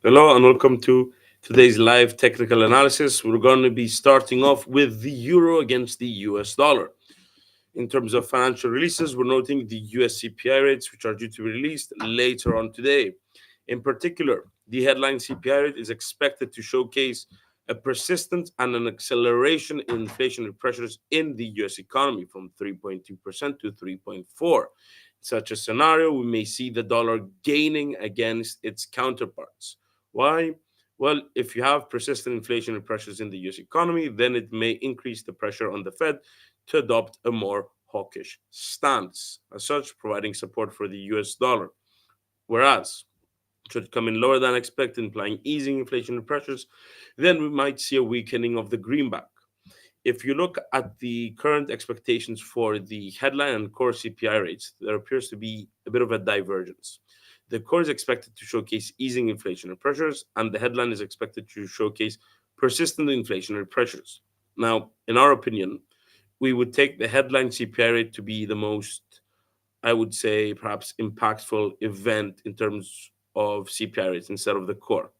Hello and welcome to today's live technical analysis. We're going to be starting off with the euro against the US dollar. In terms of financial releases, we're noting the US CPI rates, which are due to be released later on today. In particular, the headline CPI rate is expected to showcase a persistent and an acceleration in inflationary pressures in the US economy from 3.2% to 3.4. In such a scenario, we may see the dollar gaining against its counterparts. Why? Well, if you have persistent inflationary pressures in the US economy, then it may increase the pressure on the Fed to adopt a more hawkish stance, as such, providing support for the US dollar. Whereas, should come in lower than expected, implying easing inflationary pressures, then we might see a weakening of the greenback. If you look at the current expectations for the headline and core CPI rates, there appears to be a bit of a divergence. The core is expected to showcase easing inflationary pressures, and the headline is expected to showcase persistent inflationary pressures. Now, in our opinion, we would take the headline CPI rate to be the most, I would say, perhaps impactful event in terms of CPI rates instead of the core.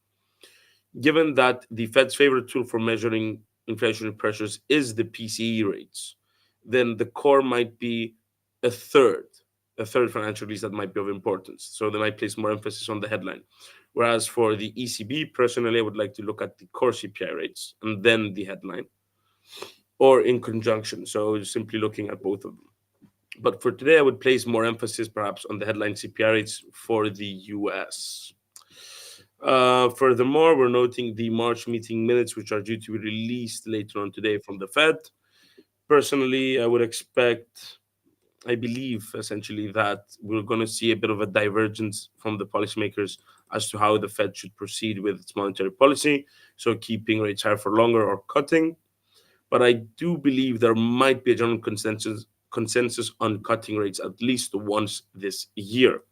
Given that the Fed's favorite tool for measuring inflationary pressures is the PCE rates, then the core might be a third, a third financial release that might be of importance. So they might place more emphasis on the headline. Whereas for the ECB, personally, I would like to look at the core CPI rates and then the headline, or in conjunction. So simply looking at both of them. But for today, I would place more emphasis perhaps on the headline CPI rates for the US. Furthermore, we're noting the March meeting minutes, which are due to be released later on today from the Fed. Personally, I would expect, I believe essentially that we're going to see a bit of a divergence from the policymakers as to how the Fed should proceed with its monetary policy. So keeping rates higher for longer or cutting. But I do believe there might be a general consensus on cutting rates at least once this year.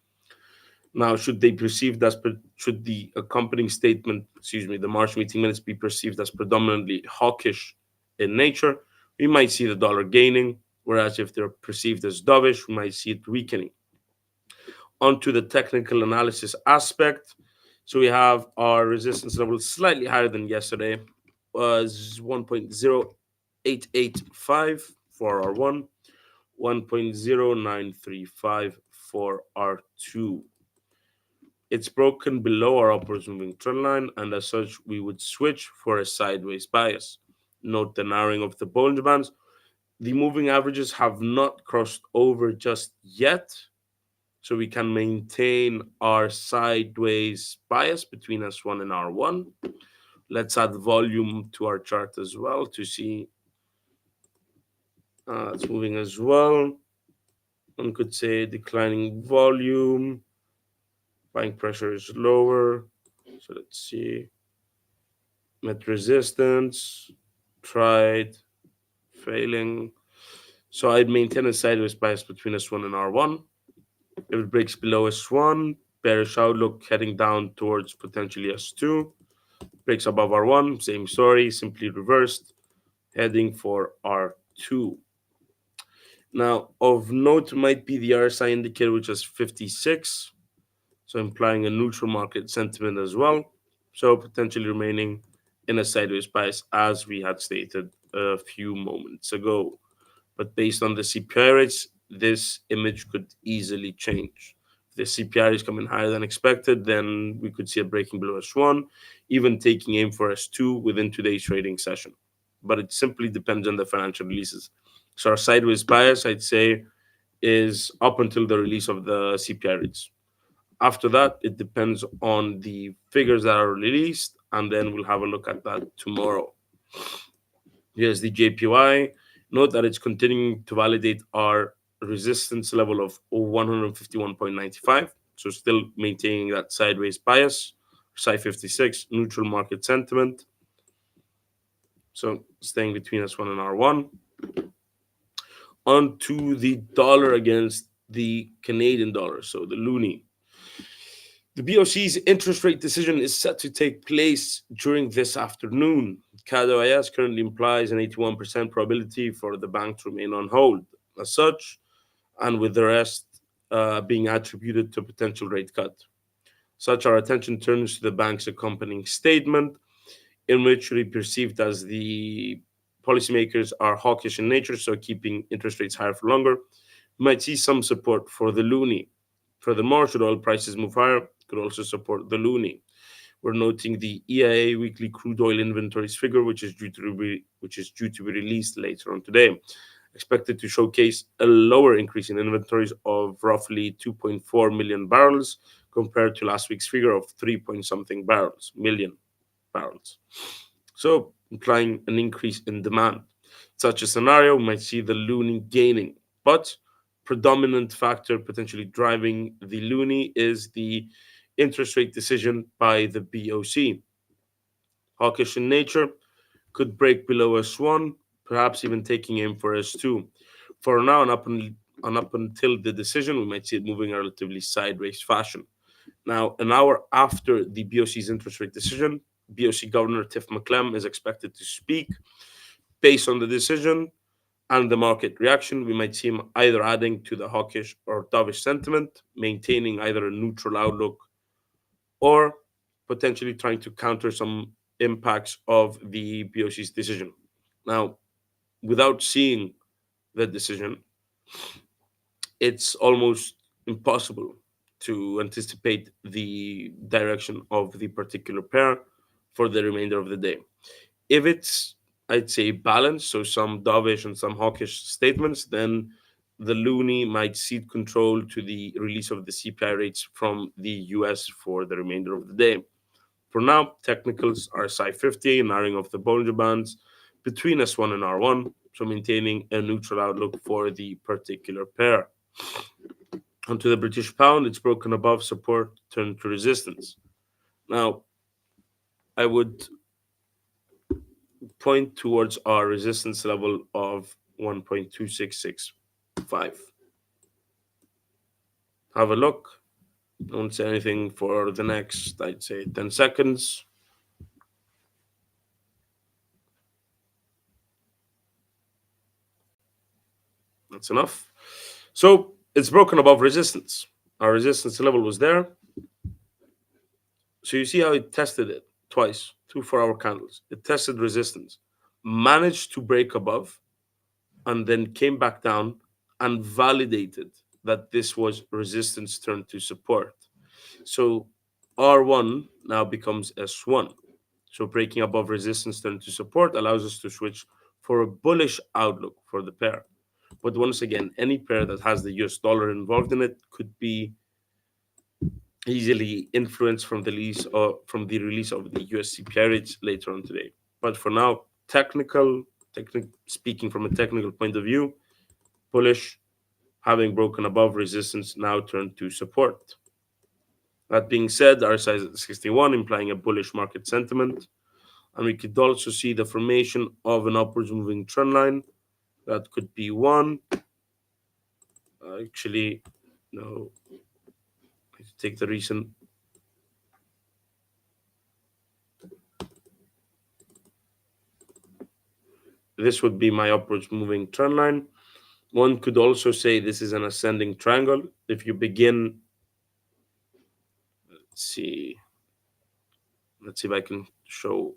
Now, should the accompanying statement, the March meeting minutes be perceived as predominantly hawkish in nature, we might see the dollar gaining, whereas if they're perceived as dovish, we might see it weakening. Onto the technical analysis aspect. So we have our resistance level slightly higher than yesterday, was 1.0885 for R1, 1.0935 for R2. It's broken below our upwards moving trend line, and as such, we would switch for a sideways bias. Note the narrowing of the Bollinger Bands. The moving averages have not crossed over just yet, so we can maintain our sideways bias between S1 and R1. Let's add volume to our chart as well to see it's moving as well. One could say declining volume. Buying pressure is lower. So let's see. Met resistance. Tried. Failing. So I'd maintain a sideways bias between S1 and R1. If it breaks below S1, bearish outlook heading down towards potentially S2. Breaks above R1, same story, simply reversed, heading for R2. Now, of note might be the RSI indicator, which is 56, so implying a neutral market sentiment as well. So potentially remaining in a sideways bias, as we had stated a few moments ago. But based on the CPI rates, this image could easily change. If the CPI is coming higher than expected, then we could see a breaking below S1, even taking aim for S2 within today's trading session. But it simply depends on the financial releases. So our sideways bias, I'd say, is up until the release of the CPI rates. After that, it depends on the figures that are released, and then we'll have a look at that tomorrow. Here's the JPY. Note that it's continuing to validate our resistance level of 151.95. So still maintaining that sideways bias. Psi 56, neutral market sentiment. So staying between S1 and R1. On to the dollar against the Canadian dollar, so the loonie. The BOC's interest rate decision is set to take place during this afternoon. CAD-OIS currently implies an 81% probability for the bank to remain on hold. As such, and with the rest being attributed to potential rate cut. Such our attention turns to the bank's accompanying statement, in which we perceived as the policymakers are hawkish in nature, so keeping interest rates higher for longer. We might see some support for the loonie. Furthermore, should oil prices move higher, it could also support the loonie. We're noting the EIA weekly crude oil inventories figure, which is due to be released later on today, expected to showcase a lower increase in inventories of roughly 2.4 million barrels compared to last week's figure of 3 point something barrels million barrels. So, implying an increase in demand. Such a scenario might see the loonie gaining, but predominant factor potentially driving the loonie is the interest rate decision by the BOC. Hawkish in nature, could break below S1, perhaps even taking aim for S2. For now, and up until the decision, we might see it moving in a relatively sideways fashion. Now, an hour after the BOC's interest rate decision, BOC Governor Tiff McClem is expected to speak. Based on the decision and the market reaction, we might see him either adding to the hawkish or dovish sentiment, maintaining either a neutral outlook, or potentially trying to counter some impacts of the BOC's decision. Now, without seeing the decision, it's almost impossible to anticipate the direction of the particular pair for the remainder of the day. If it's, I'd say, balanced, so some dovish and some hawkish statements, then the loonie might cede control to the release of the CPI rates from the US for the remainder of the day. For now, technicals are Psi 50, narrowing of the Bollinger Bands between S1 and R1, so maintaining a neutral outlook for the particular pair. Onto the British pound, it's broken above support, turned to resistance. Now, I would point towards our resistance level of 1.2665. Have a look. Don't say anything for the next, I'd say, 10 seconds. That's enough. So it's broken above resistance. Our resistance level was there. So you see how it tested it twice, 2 4-hour candles. It tested resistance, managed to break above, and then came back down and validated that this was resistance turned to support. So R1 now becomes S1. So breaking above resistance turned to support allows us to switch for a bullish outlook for the pair. But once again, any pair that has the US dollar involved in it could be easily influenced from the release of the US CPI rates later on today. But for now, speaking from a technical point of view, bullish, having broken above resistance, now turned to support. That being said, our size at 61, implying a bullish market sentiment. And we could also see the formation of an upwards moving trend line. That could be one. Actually, no. Let's take the recent. This would be my upwards moving trend line. One could also say this is an ascending triangle. If you begin, let's see, let's see if I can show.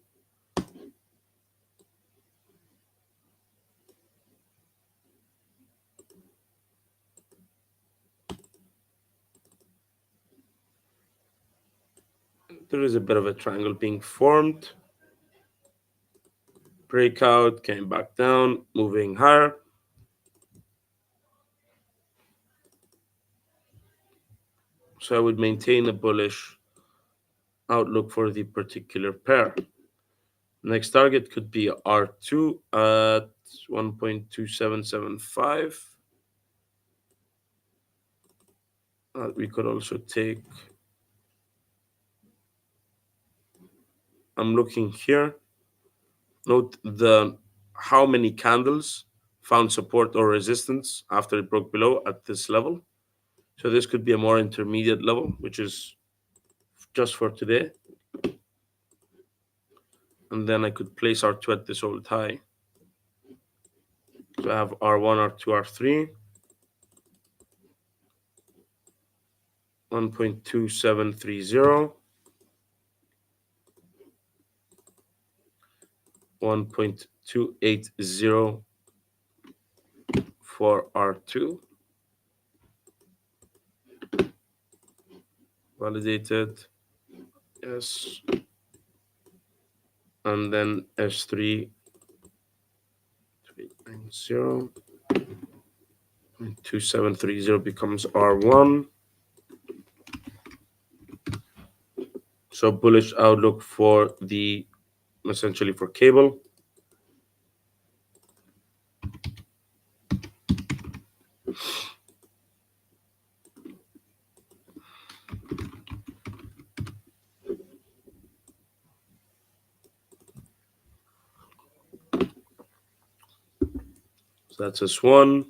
There is a bit of a triangle being formed. Breakout, came back down, moving higher. So I would maintain a bullish outlook for the particular pair. Next target could be R2 at 1.2775. We could also take, I'm looking here. Note the how many candles found support or resistance after it broke below at this level. So this could be a more intermediate level, which is just for today. And then I could place R2 at this old high. So I have R1, R2, R3. 1.2730, 1.280 for R2, validated, yes, and then S3, 390, 2730 becomes R1. So bullish outlook for the, essentially for cable. So that's S1,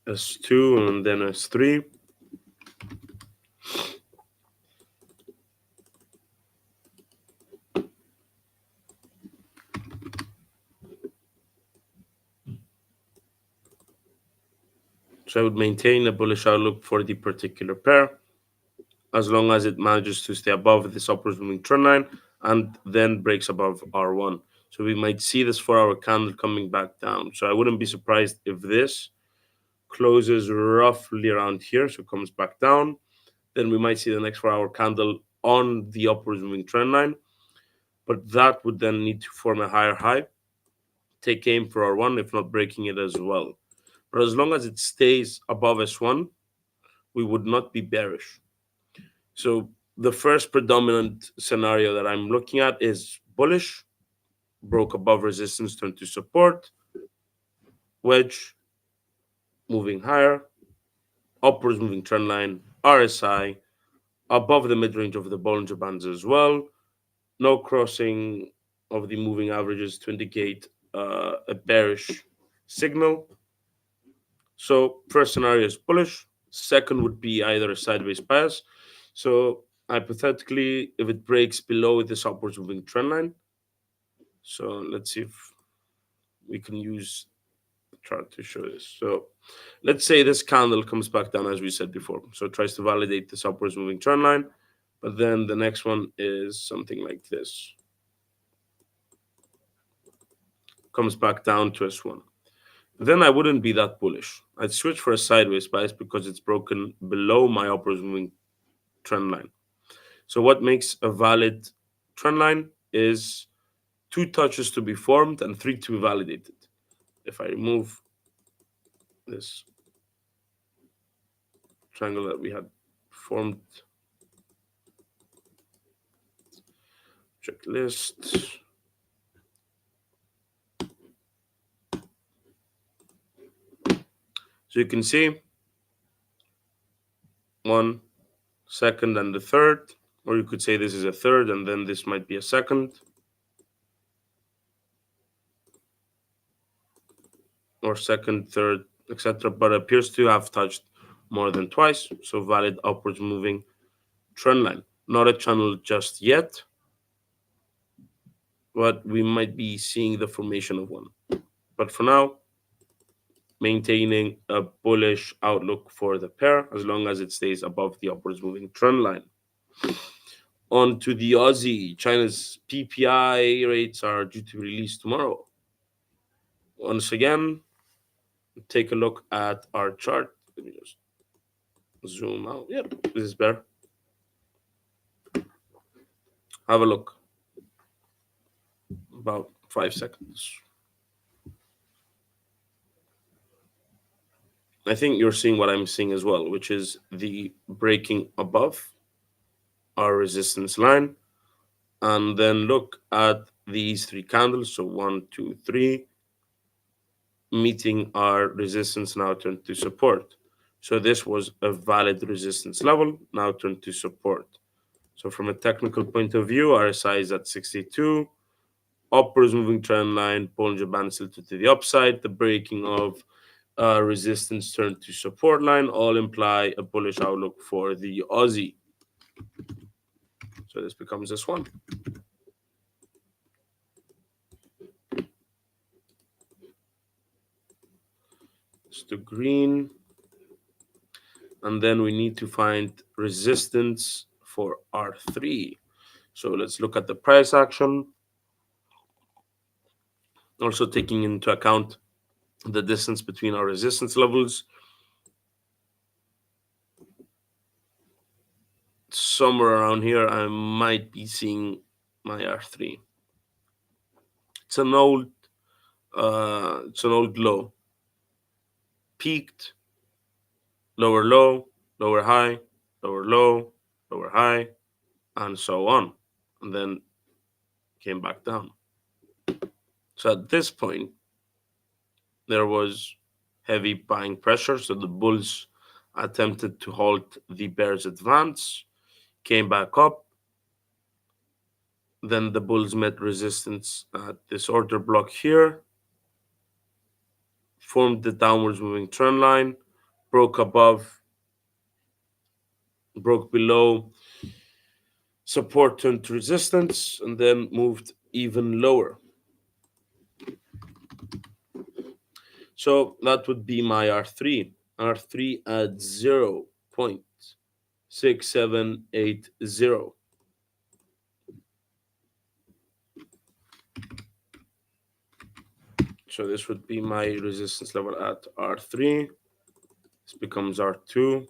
S2, and then S3. So I would maintain a bullish outlook for the particular pair as long as it manages to stay above this upwards moving trend line and then breaks above R1. So we might see this 4-hour candle coming back down. So I wouldn't be surprised if this closes roughly around here, so comes back down. Then we might see the next 4-hour candle on the upwards moving trend line, but that would then need to form a higher high, take aim for R1, if not breaking it as well. But as long as it stays above S1, we would not be bearish. So the first predominant scenario that I'm looking at is bullish, broke above resistance, turned to support, wedge, moving higher, upwards moving trend line, RSI, above the mid-range of the Bollinger Bands as well, no crossing of the moving averages to indicate a bearish signal. So first scenario is bullish. Second would be either a sideways bias. So hypothetically, if it breaks below this upwards moving trend line, so let's see if we can use the chart to show this. So let's say this candle comes back down as we said before. So it tries to validate this upwards moving trend line, but then the next one is something like this. Comes back down to S1. Then I wouldn't be that bullish. I'd switch for a sideways bias because it's broken below my upwards moving trend line. So what makes a valid trend line is 2 touches to be formed and 3 to be validated. If I remove this triangle that we had formed, checklist. So you can see 1, second, and the third, or you could say this is a third and then this might be a second, or second, third, etc. But appears to have touched more than twice. So valid upwards moving trend line. Not a channel just yet, but we might be seeing the formation of one. But for now, maintaining a bullish outlook for the pair as long as it stays above the upwards moving trend line. On to the Aussie. China's PPI rates are due to release tomorrow. Once again, take a look at our chart. Let me just zoom out. Yep, this is better. Have a look. About 5 seconds. I think you're seeing what I'm seeing as well, which is the breaking above our resistance line. And then look at these 3 candles. So 1, 2, 3, meeting our resistance, now turned to support. So this was a valid resistance level, now turned to support. So from a technical point of view, RSI is at 62. Upwards moving trend line, Bollinger Band tilted to the upside. The breaking of resistance turned to support line all imply a bullish outlook for the Aussie. So this becomes this one. It's the green. and then we need to find resistance for R3. So let's look at the price action, also taking into account the distance between our resistance levels. Somewhere around here, I might be seeing my R3. It's an old, it's an old low. Peaked, lower low, lower high, lower low, lower high, and so on, and then came back down. So at this point, there was heavy buying pressure. So the bulls attempted to halt the bears' advance, came back up. Then the bulls met resistance at this order block here, formed the downwards moving trend line, broke above, broke below support, turned to resistance, and then moved even lower. So that would be my R3. R3 at 0.6780. So this would be my resistance level at R3. This becomes R2.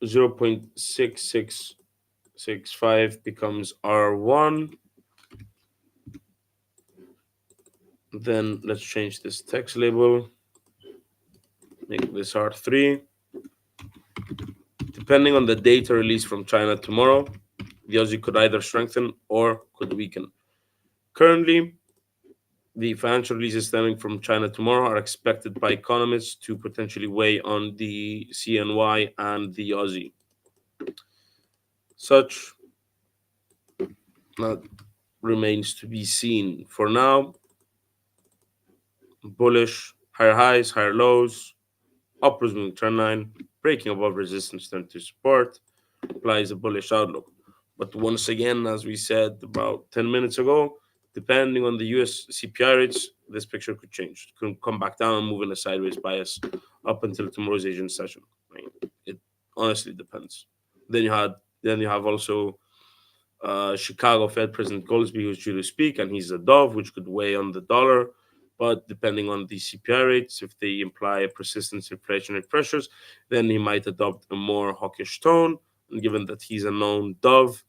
0.6665 becomes R1. Then let's change this text label, make this R3. Depending on the data released from China tomorrow, the Aussie could either strengthen or could weaken. Currently, the financial releases stemming from China tomorrow are expected by economists to potentially weigh on the CNY and the Aussie. Such that remains to be seen. For now, bullish, higher highs, higher lows, upwards moving trend line, breaking above resistance turn to support, applies a bullish outlook. But once again, as we said about 10 minutes ago, depending on the US CPI rates, this picture could change. It could come back down and move in a sideways bias up until tomorrow's Asian session. It honestly depends. Then you have also Chicago Fed President Goldsby, who's due to speak, and he's a dove, which could weigh on the dollar. But depending on the CPI rates, if they imply persistent inflationary pressures, then he might adopt a more hawkish tone. And given that he's a known dove,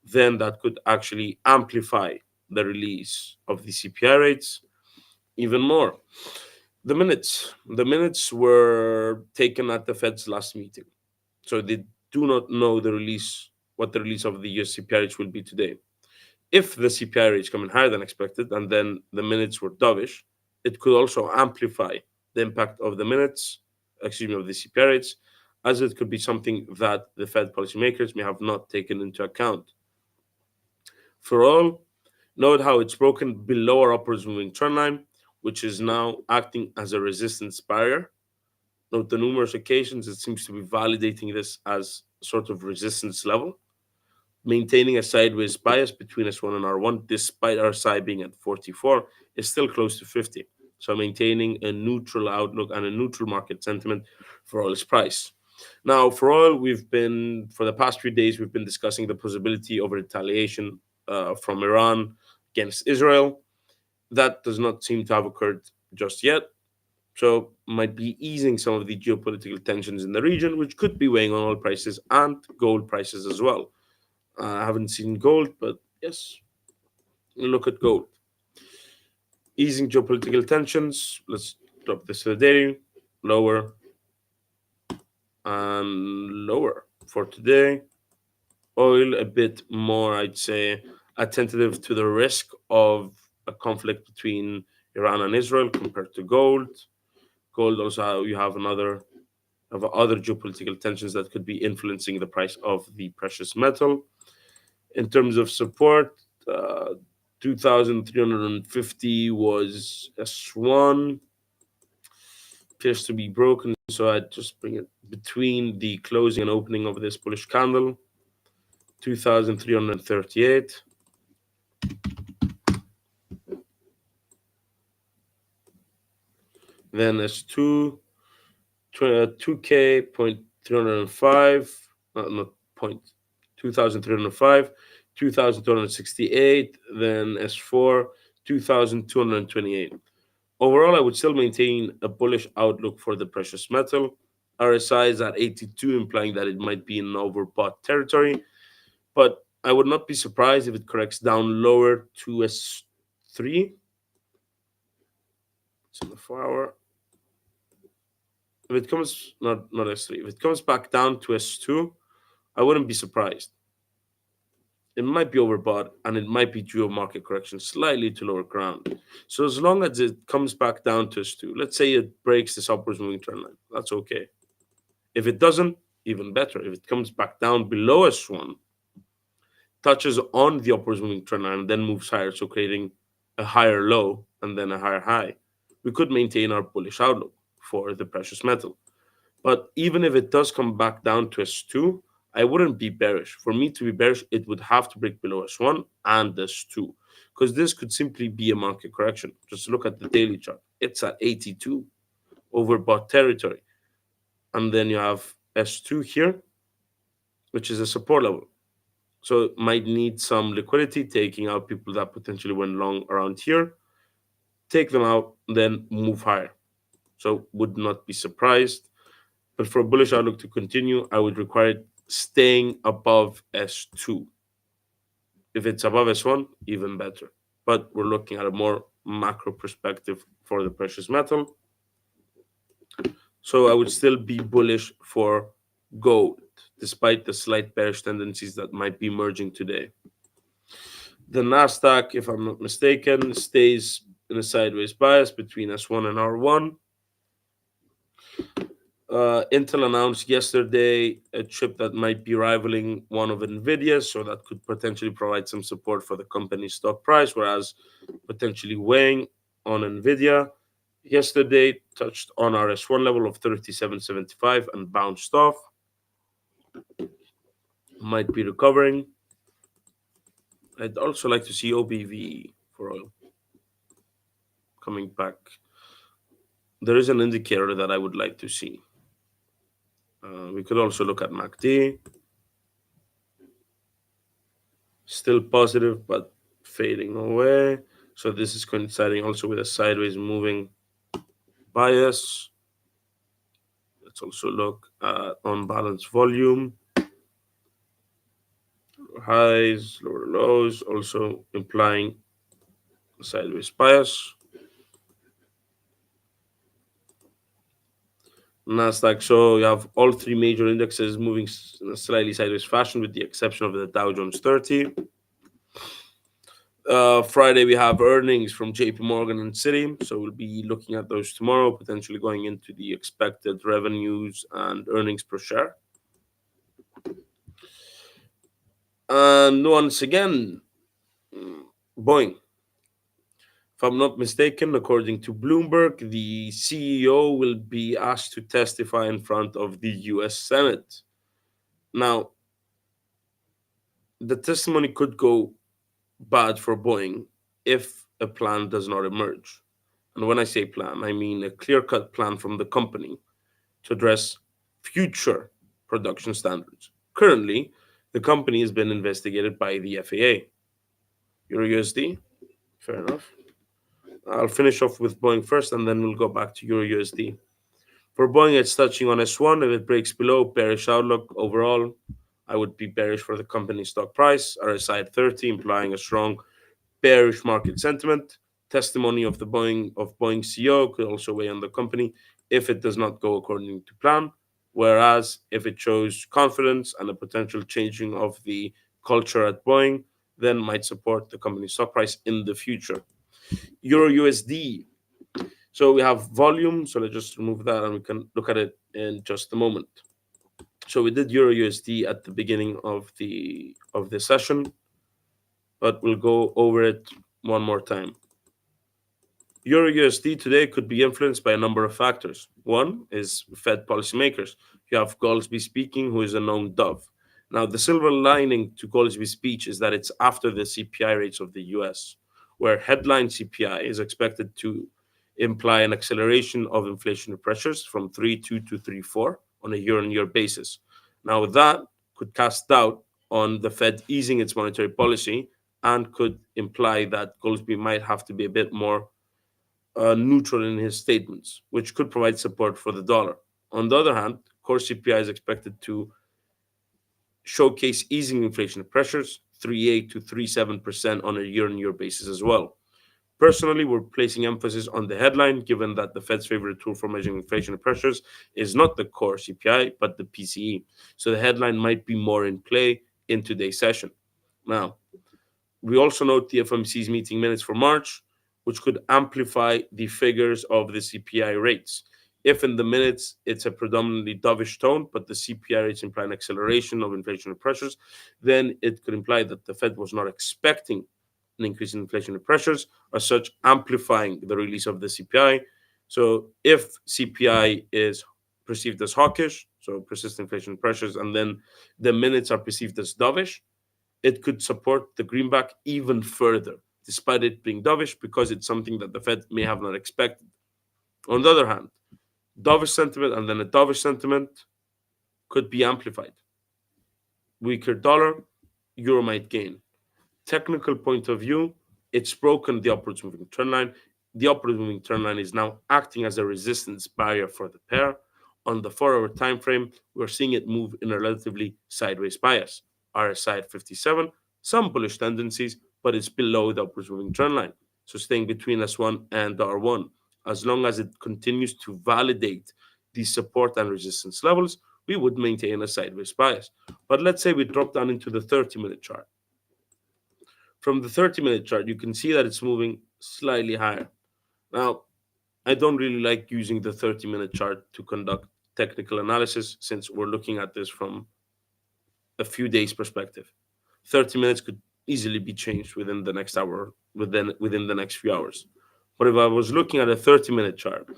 then that could actually amplify the release of the CPI rates even more. The minutes were taken at the Fed's last meeting, so they do not know what the release of the US CPI rates will be today. If the CPI rates come in higher than expected and then the minutes were dovish, it could also amplify the impact of the CPI rates, as it could be something that the Fed policymakers may have not taken into account. For all, note how it's broken below our upwards moving trend line, which is now acting as a resistance barrier. Note the numerous occasions it seems to be validating this as sort of resistance level, maintaining a sideways bias between S1 and R1, despite RSI being at 44, is still close to 50. So maintaining a neutral outlook and a neutral market sentiment for oil's price. Now, for oil, for the past few days, we've been discussing the possibility of retaliation from Iran against Israel. That does not seem to have occurred just yet. So might be easing some of the geopolitical tensions in the region, which could be weighing on oil prices and gold prices as well. I haven't seen gold, but yes, look at gold. Easing geopolitical tensions. Let's drop this to the daily. Lower and lower for today. Oil a bit more, I'd say, attentive to the risk of a conflict between Iran and Israel compared to gold. Gold also, you have other geopolitical tensions that could be influencing the price of the precious metal. In terms of support, 2,350 was S1, appears to be broken, so I'd just bring it between the closing and opening of this bullish candle. 2,338. then S2 2K point 305, not point 2305, 2268, then S4 2228. Overall, I would still maintain a bullish outlook for the precious metal. RSI is at 82, implying that it might be in overbought territory, but I would not be surprised if it corrects down lower to S3. It's in the 4 hour. If it comes not S3, if it comes back down to S2, I wouldn't be surprised. It might be overbought and it might be due a market correction slightly to lower ground. So as long as it comes back down to S2, let's say it breaks this upwards moving trend line, that's okay. If it doesn't, even better. If it comes back down below S1, touches on the upwards moving trend line and then moves higher, so creating a higher low and then a higher high, we could maintain our bullish outlook for the precious metal. But even if it does come back down to S2, I wouldn't be bearish. For me to be bearish, it would have to break below S1 and S2 because this could simply be a market correction. Just look at the daily chart. It's at 82, overbought territory. And then you have S2 here, which is a support level. So it might need some liquidity, taking out people that potentially went long around here, take them out, then move higher. So would not be surprised. But for a bullish outlook to continue, I would require it staying above S2. If it's above S1, even better. But we're looking at a more macro perspective for the precious metal. So I would still be bullish for gold, despite the slight bearish tendencies that might be emerging today. The Nasdaq, if I'm not mistaken, stays in a sideways bias between S1 and R1. Intel announced yesterday a chip that might be rivaling one of Nvidia's, so that could potentially provide some support for the company's stock price, whereas potentially weighing on Nvidia. Yesterday touched on our S1 level of 37.75 and bounced off. Might be recovering. I'd also like to see OBV for oil coming back. There is an indicator that I would like to see. We could also look at MACD. Still positive, but fading away. So this is coinciding also with a sideways moving bias. Let's also look at unbalanced volume. Lower highs, lower lows, also implying a sideways bias. Nasdaq, so you have all three major indexes moving in a slightly sideways fashion, with the exception of the Dow Jones 30. Friday, we have earnings from JP Morgan and Citi. So we'll be looking at those tomorrow, potentially going into the expected revenues and earnings per share. And once again, Boeing. If I'm not mistaken, according to Bloomberg, the CEO will be asked to testify in front of the US Senate. Now, the testimony could go bad for Boeing if a plan does not emerge. And when I say plan, I mean a clear cut plan from the company to address future production standards. Currently, the company has been investigated by the FAA. Euro USD, fair enough. I'll finish off with Boeing first and then we'll go back to Euro USD. For Boeing, it's touching on S1. If it breaks below, bearish outlook overall. I would be bearish for the company's stock price. RSI at 30, implying a strong bearish market sentiment. Testimony of Boeing CEO could also weigh on the company if it does not go according to plan. Whereas if it shows confidence and a potential changing of the culture at Boeing, then might support the company's stock price in the future. Euro USD. So we have volume. So let's just remove that and we can look at it in just a moment. So we did Euro USD at the beginning of the session, but we'll go over it one more time. Euro USD today could be influenced by a number of factors. One is Fed policymakers. You have Goldsby speaking, who is a known dove. Now, the silver lining to Goldsby's speech is that it's after the CPI rates of the US, where headline CPI is expected to imply an acceleration of inflationary pressures from 3.2 to 3.4 on a year-on-year basis. Now, that could cast doubt on the Fed easing its monetary policy and could imply that Goldsby might have to be a bit more neutral in his statements, which could provide support for the dollar. On the other hand, core CPI is expected to showcase easing inflation pressures, 3.8 to 3.7% on a year-on-year basis as well. Personally, we're placing emphasis on the headline, given that the Fed's favorite tool for measuring inflation pressures is not the core CPI, but the PCE. So the headline might be more in play in today's session. Now, we also note the FOMC's meeting minutes for March, which could amplify the figures of the CPI rates. If in the minutes it's a predominantly dovish tone, but the CPI rates imply an acceleration of inflationary pressures, then it could imply that the Fed was not expecting an increase in inflationary pressures, as such amplifying the release of the CPI. So if CPI is perceived as hawkish, so persistent inflation pressures, and then the minutes are perceived as dovish, it could support the greenback even further, despite it being dovish, because it's something that the Fed may have not expected. On the other hand, dovish sentiment and then a dovish sentiment could be amplified. Weaker dollar, euro might gain. Technical point of view, it's broken the upwards moving trend line. The upwards moving trend line is now acting as a resistance barrier for the pair. On the 4-hour time frame, we're seeing it move in a relatively sideways bias. RSI at 57, some bullish tendencies, but it's below the upwards moving trend line. So staying between S1 and R1. As long as it continues to validate these support and resistance levels, we would maintain a sideways bias. But let's say we drop down into the 30-minute chart. From the 30-minute chart, you can see that it's moving slightly higher. Now, I don't really like using the 30-minute chart to conduct technical analysis since we're looking at this from a few days perspective. 30 minutes could easily be changed within the next hour, within the next few hours. But if I was looking at a 30-minute chart,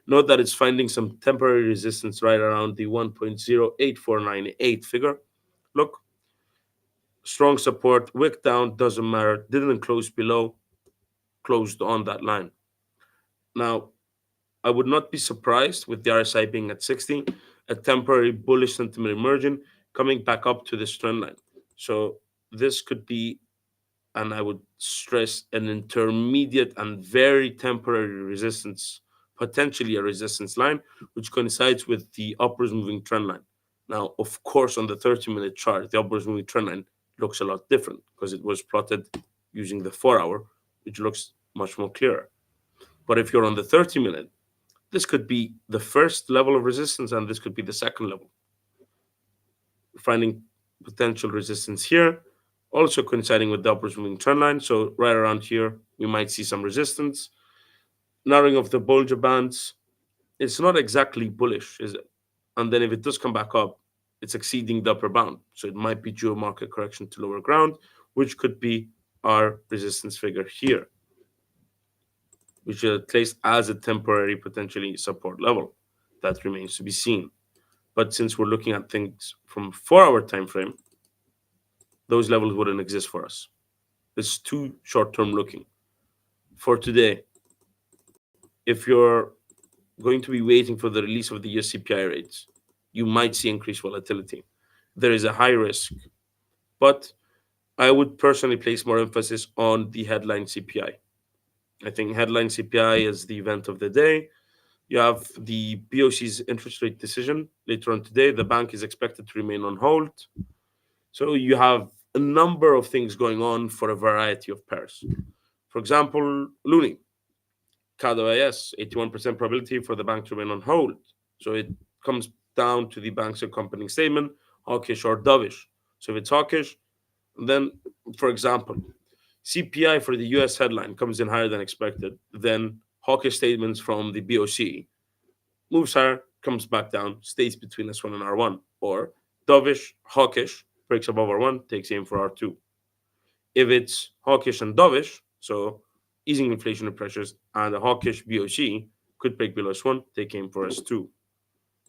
note that it's finding some temporary resistance right around the 1.08498 figure. Look, strong support, wick down, doesn't matter, didn't close below, closed on that line. Now, I would not be surprised with the RSI being at 60, a temporary bullish sentiment emerging, coming back up to this trend line. So this could be, and I would stress, an intermediate and very temporary resistance, potentially a resistance line, which coincides with the upwards moving trend line. Now, of course, on the 30-minute chart, the upwards moving trend line looks a lot different because it was plotted using the 4-hour, which looks much more clearer. But if you're on the 30-minute, this could be the first level of resistance and this could be the second level. We're finding potential resistance here, also coinciding with the upwards moving trend line. So right around here, we might see some resistance. Narrowing of the Bollinger Bands, it's not exactly bullish, is it? And then if it does come back up, it's exceeding the upper bound. So it might be due a market correction to lower ground, which could be our resistance figure here, which is placed as a temporary potentially support level. That remains to be seen. But since we're looking at things from a 4-hour time frame, those levels wouldn't exist for us. It's too short-term looking. For today, if you're going to be waiting for the release of the US CPI rates, you might see increased volatility. There is a high risk, but I would personally place more emphasis on the headline CPI. I think headline CPI is the event of the day. You have the BOC's interest rate decision later on today. The bank is expected to remain on hold. So you have a number of things going on for a variety of pairs. For example, Loonie, CAD-OIS, 81% probability for the bank to remain on hold. So it comes down to the bank's accompanying statement, hawkish or dovish. So if it's hawkish, then, for example, CPI for the US headline comes in higher than expected, then hawkish statements from the BOC moves higher, comes back down, stays between S1 and R1, or dovish, hawkish, breaks above R1, takes aim for R2. If it's hawkish and dovish, so easing inflationary pressures, and a hawkish BOC could break below S1, take aim for S2.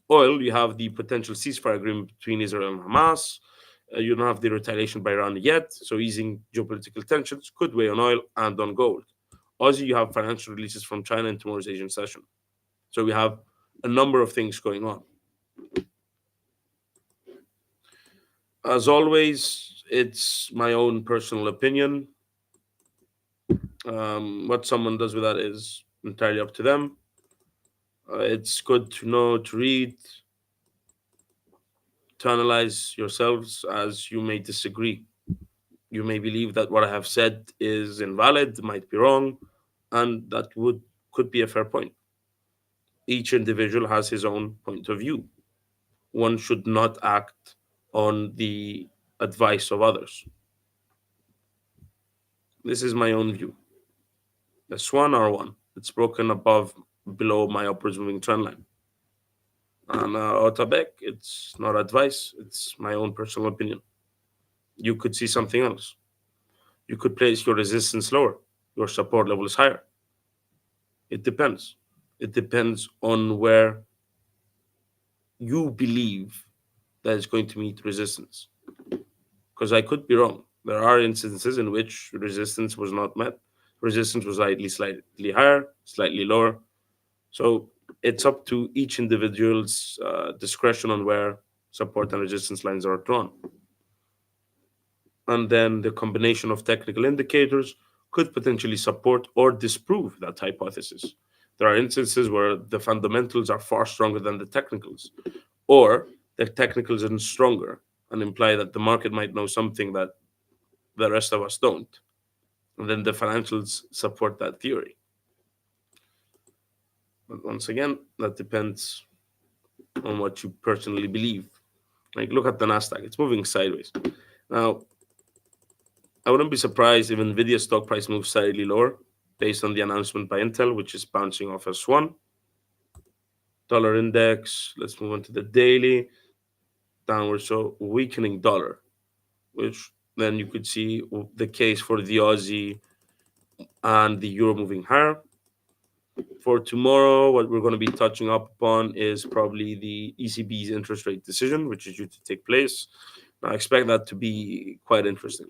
Oil, you have the potential ceasefire agreement between Israel and Hamas. You don't have the retaliation by Iran yet, so easing geopolitical tensions could weigh on oil and on gold. Aussie, you have financial releases from China in tomorrow's Asian session. So we have a number of things going on. As always, it's my own personal opinion. What someone does with that is entirely up to them. It's good to know, to read, to analyze yourselves as you may disagree. You may believe that what I have said is invalid, might be wrong, and that would could be a fair point. Each individual has his own point of view. One should not act on the advice of others. This is my own view. The Swan R1, it's broken above below my upwards moving trend line. And Otabek, it's not advice, it's my own personal opinion. You could see something else. You could place your resistance lower, your support level is higher. It depends. It depends on where you believe that is going to meet resistance. Because I could be wrong. There are instances in which resistance was not met. Resistance was slightly higher, slightly lower. So it's up to each individual's discretion on where support and resistance lines are drawn. And then the combination of technical indicators could potentially support or disprove that hypothesis. There are instances where the fundamentals are far stronger than the technicals, or the technicals are stronger and imply that the market might know something that the rest of us don't. And then the financials support that theory. But once again, that depends on what you personally believe. Like, look at the Nasdaq; it's moving sideways. Now, I wouldn't be surprised if Nvidia's stock price moves slightly lower based on the announcement by Intel, which is bouncing off as one. Dollar index, let's move on to the daily. Downward, so weakening dollar, which then you could see the case for the Aussie and the euro moving higher. For tomorrow, what we're going to be touching up upon is probably the ECB's interest rate decision, which is due to take place. I expect that to be quite interesting.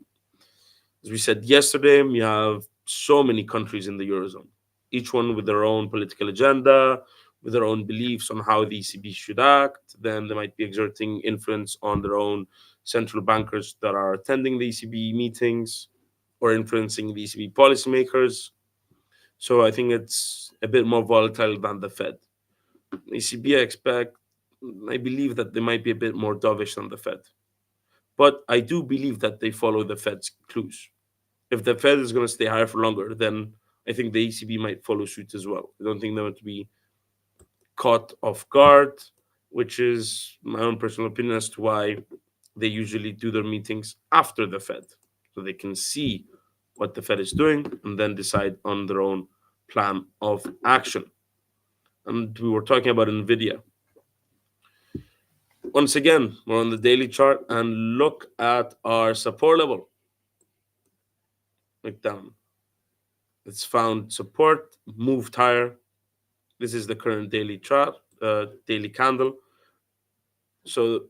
As we said yesterday, we have so many countries in the Eurozone, each one with their own political agenda, with their own beliefs on how the ECB should act. Then they might be exerting influence on their own central bankers that are attending the ECB meetings or influencing the ECB policymakers. So I think it's a bit more volatile than the Fed. ECB, I believe that they might be a bit more dovish than the Fed. But I do believe that they follow the Fed's clues. If the Fed is going to stay higher for longer, then I think the ECB might follow suit as well. I don't think they're going to be caught off guard, which is my own personal opinion as to why they usually do their meetings after the Fed, so they can see what the Fed is doing and then decide on their own plan of action. And we were talking about NVIDIA. Once again, we're on the daily chart and look at our support level. Look down. It's found support, moved higher. This is the current daily chart, daily candle. So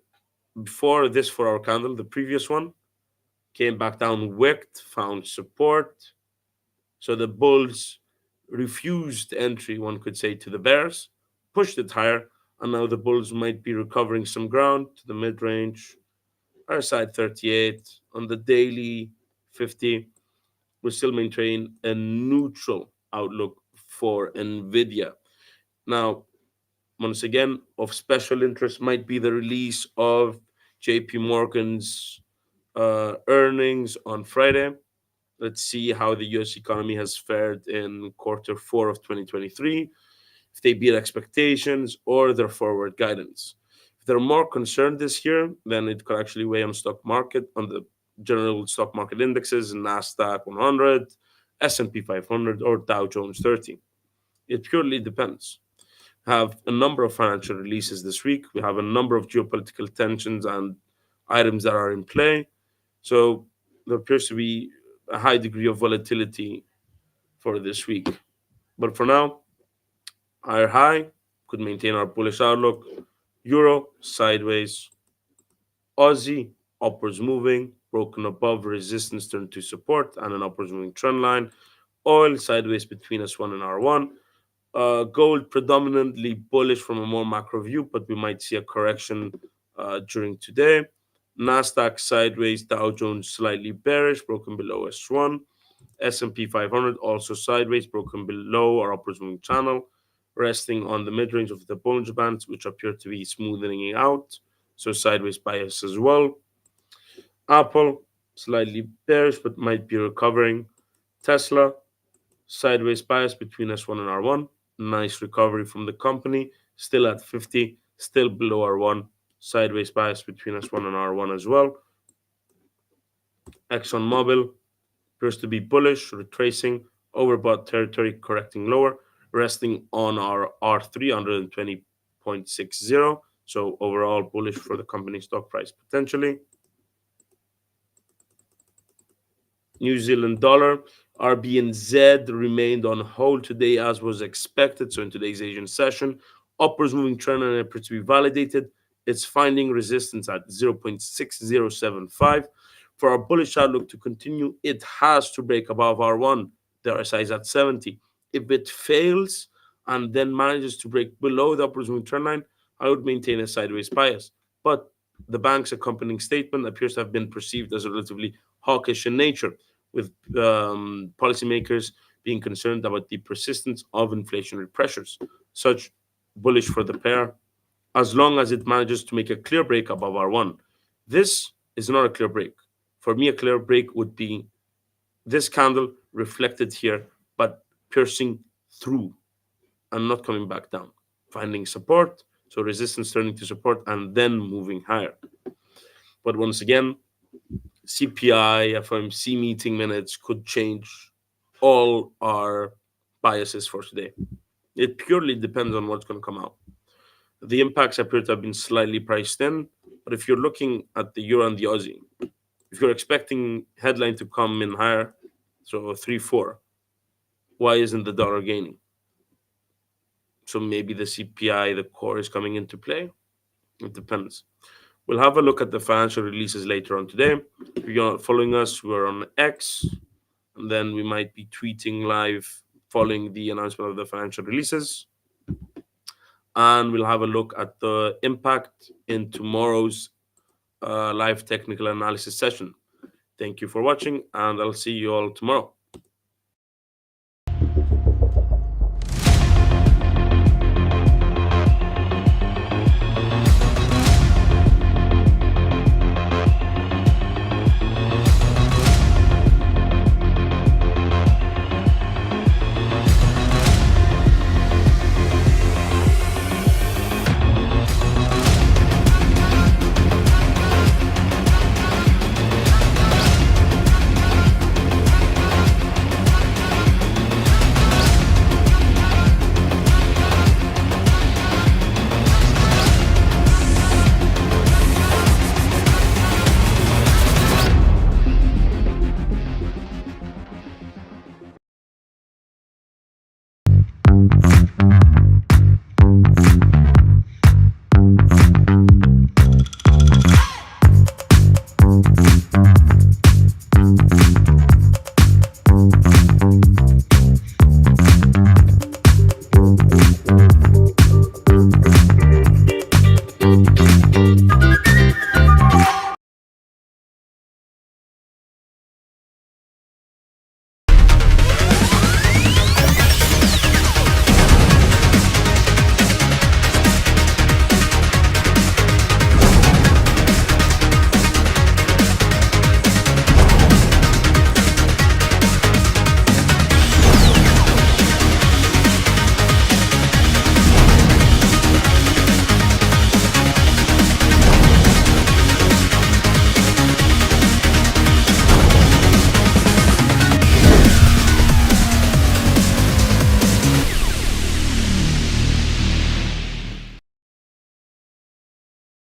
before this 4 hour candle, the previous one came back down, wicked, found support. So the bulls refused entry, one could say, to the bears, pushed it higher, and now the bulls might be recovering some ground to the mid range. Our side 38 on the daily 50. We still maintain a neutral outlook for Nvidia. Now, once again, of special interest might be the release of JP Morgan's earnings on Friday. Let's see how the US economy has fared in quarter 4 of 2023, if they beat expectations or their forward guidance. If they're more concerned this year, then it could actually weigh on stock market, on the general stock market indexes, Nasdaq 100, S&P 500, or Dow Jones 30. It purely depends. Have a number of financial releases this week. We have a number of geopolitical tensions and items that are in play. So there appears to be a high degree of volatility for this week. But for now, higher high could maintain our bullish outlook. Euro sideways. Aussie upwards moving, broken above resistance, turned to support and an upwards moving trend line. oil sideways between S1 and R1. Gold predominantly bullish from a more macro view, but we might see a correction during today. Nasdaq sideways, Dow Jones slightly bearish, broken below S1. S&P 500 also sideways, broken below our upwards moving channel, resting on the mid-range of the Bollinger Bands, which appear to be smoothing out. So sideways bias as well. Apple slightly bearish, but might be recovering. Tesla sideways bias between S1 and R1. Nice recovery from the company. Still at 50, still below R1. Sideways bias between S1 and R1 as well. ExxonMobil appears to be bullish, retracing overbought territory, correcting lower, resting on our R3 120.60. So overall bullish for the company stock price potentially. New Zealand dollar, RBNZ remained on hold today as was expected. So in today's Asian session, upwards moving trend line appears to be validated. It's finding resistance at 0.6075. For our bullish outlook to continue, it has to break above R1. The RSI is at 70. If it fails and then manages to break below the upwards moving trend line, I would maintain a sideways bias. But the bank's accompanying statement appears to have been perceived as relatively hawkish in nature, with policymakers being concerned about the persistence of inflationary pressures. Such bullish for the pair, as long as it manages to make a clear break above R1. This is not a clear break. For me, a clear break would be this candle reflected here, but piercing through and not coming back down, finding support, so resistance turning to support and then moving higher. But once again, CPI, FOMC meeting minutes could change all our biases for today. It purely depends on what's going to come out. The impacts appear to have been slightly priced in, but if you're looking at the euro and the Aussie, if you're expecting headline to come in higher, so 3-4, why isn't the dollar gaining? So maybe the CPI, the core is coming into play. It depends. We'll have a look at the financial releases later on today. If you're not following us, we're on X, and then we might be tweeting live following the announcement of the financial releases. And we'll have a look at the impact in tomorrow's live technical analysis session. Thank you for watching, and I'll see you all tomorrow.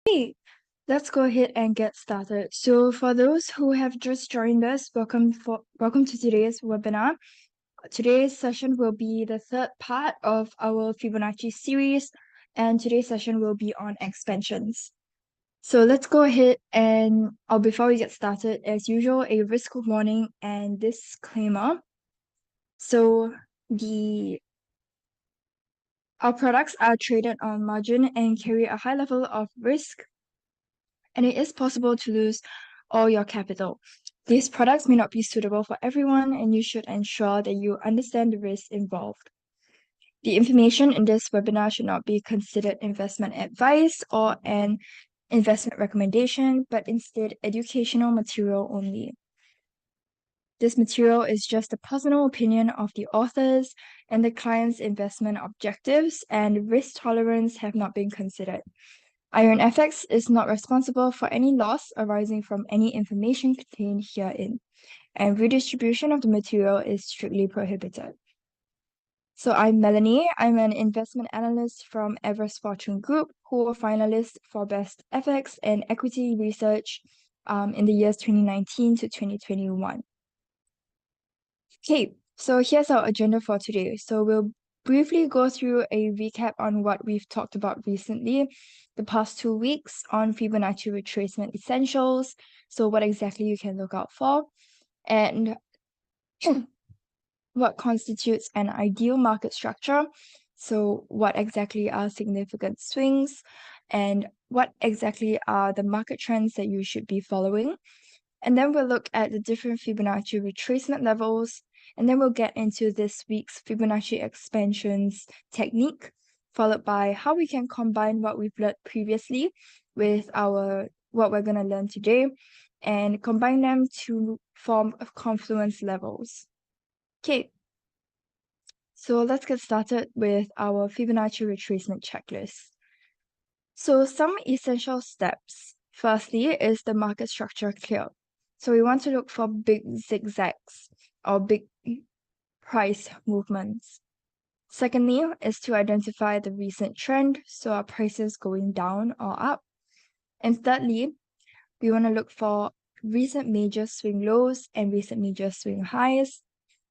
Hey, let's go ahead and get started. So for those who have just joined us, welcome to today's webinar. Today's session will be the third part of our Fibonacci series, and today's session will be on expansions. So let's go ahead and before we get started, as usual, a risk warning and disclaimer. So our products are traded on margin and carry a high level of risk, and it is possible to lose all your capital. These products may not be suitable for everyone, and you should ensure that you understand the risks involved. The information in this webinar should not be considered investment advice or an investment recommendation, but instead educational material only. This material is just the personal opinion of the authors, and the client's investment objectives and risk tolerance have not been considered. IronFX is not responsible for any loss arising from any information contained herein, and redistribution of the material is strictly prohibited. So I'm Melanie. I'm an investment analyst from Everest Fortune Group, who were finalists for Best FX and Equity Research in the years 2019 to 2021. Okay, so here's our agenda for today. So we'll briefly go through a recap on what we've talked about recently, the past 2 weeks on Fibonacci retracement essentials, so what exactly you can look out for, and what constitutes an ideal market structure, so what exactly are significant swings, and what exactly are the market trends that you should be following. And then we'll look at the different Fibonacci retracement levels, and then we'll get into this week's Fibonacci expansions technique, followed by how we can combine what we've learned previously with what we're going to learn today, and combine them to form confluence levels. Okay, so let's get started with our Fibonacci retracement checklist. So some essential steps. Firstly is the market structure clear. So we want to look for big zigzags or big price movements. Secondly is to identify the recent trend, so are prices going down or up. And thirdly, we want to look for recent major swing lows and recent major swing highs,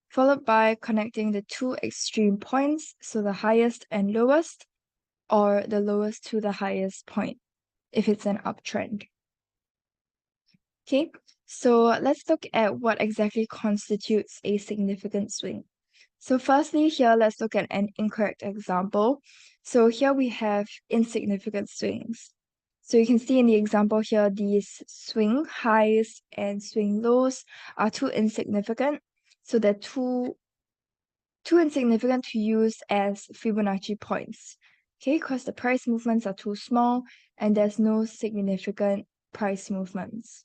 followed by connecting the two extreme points, so the highest and lowest, or the lowest to the highest point, if it's an uptrend. Okay, so let's look at what exactly constitutes a significant swing. So firstly, here, let's look at an incorrect example. So here we have insignificant swings. So you can see in the example here, these swing highs and swing lows are too insignificant. So they're too insignificant to use as Fibonacci points. Okay, because the price movements are too small and there's no significant price movements.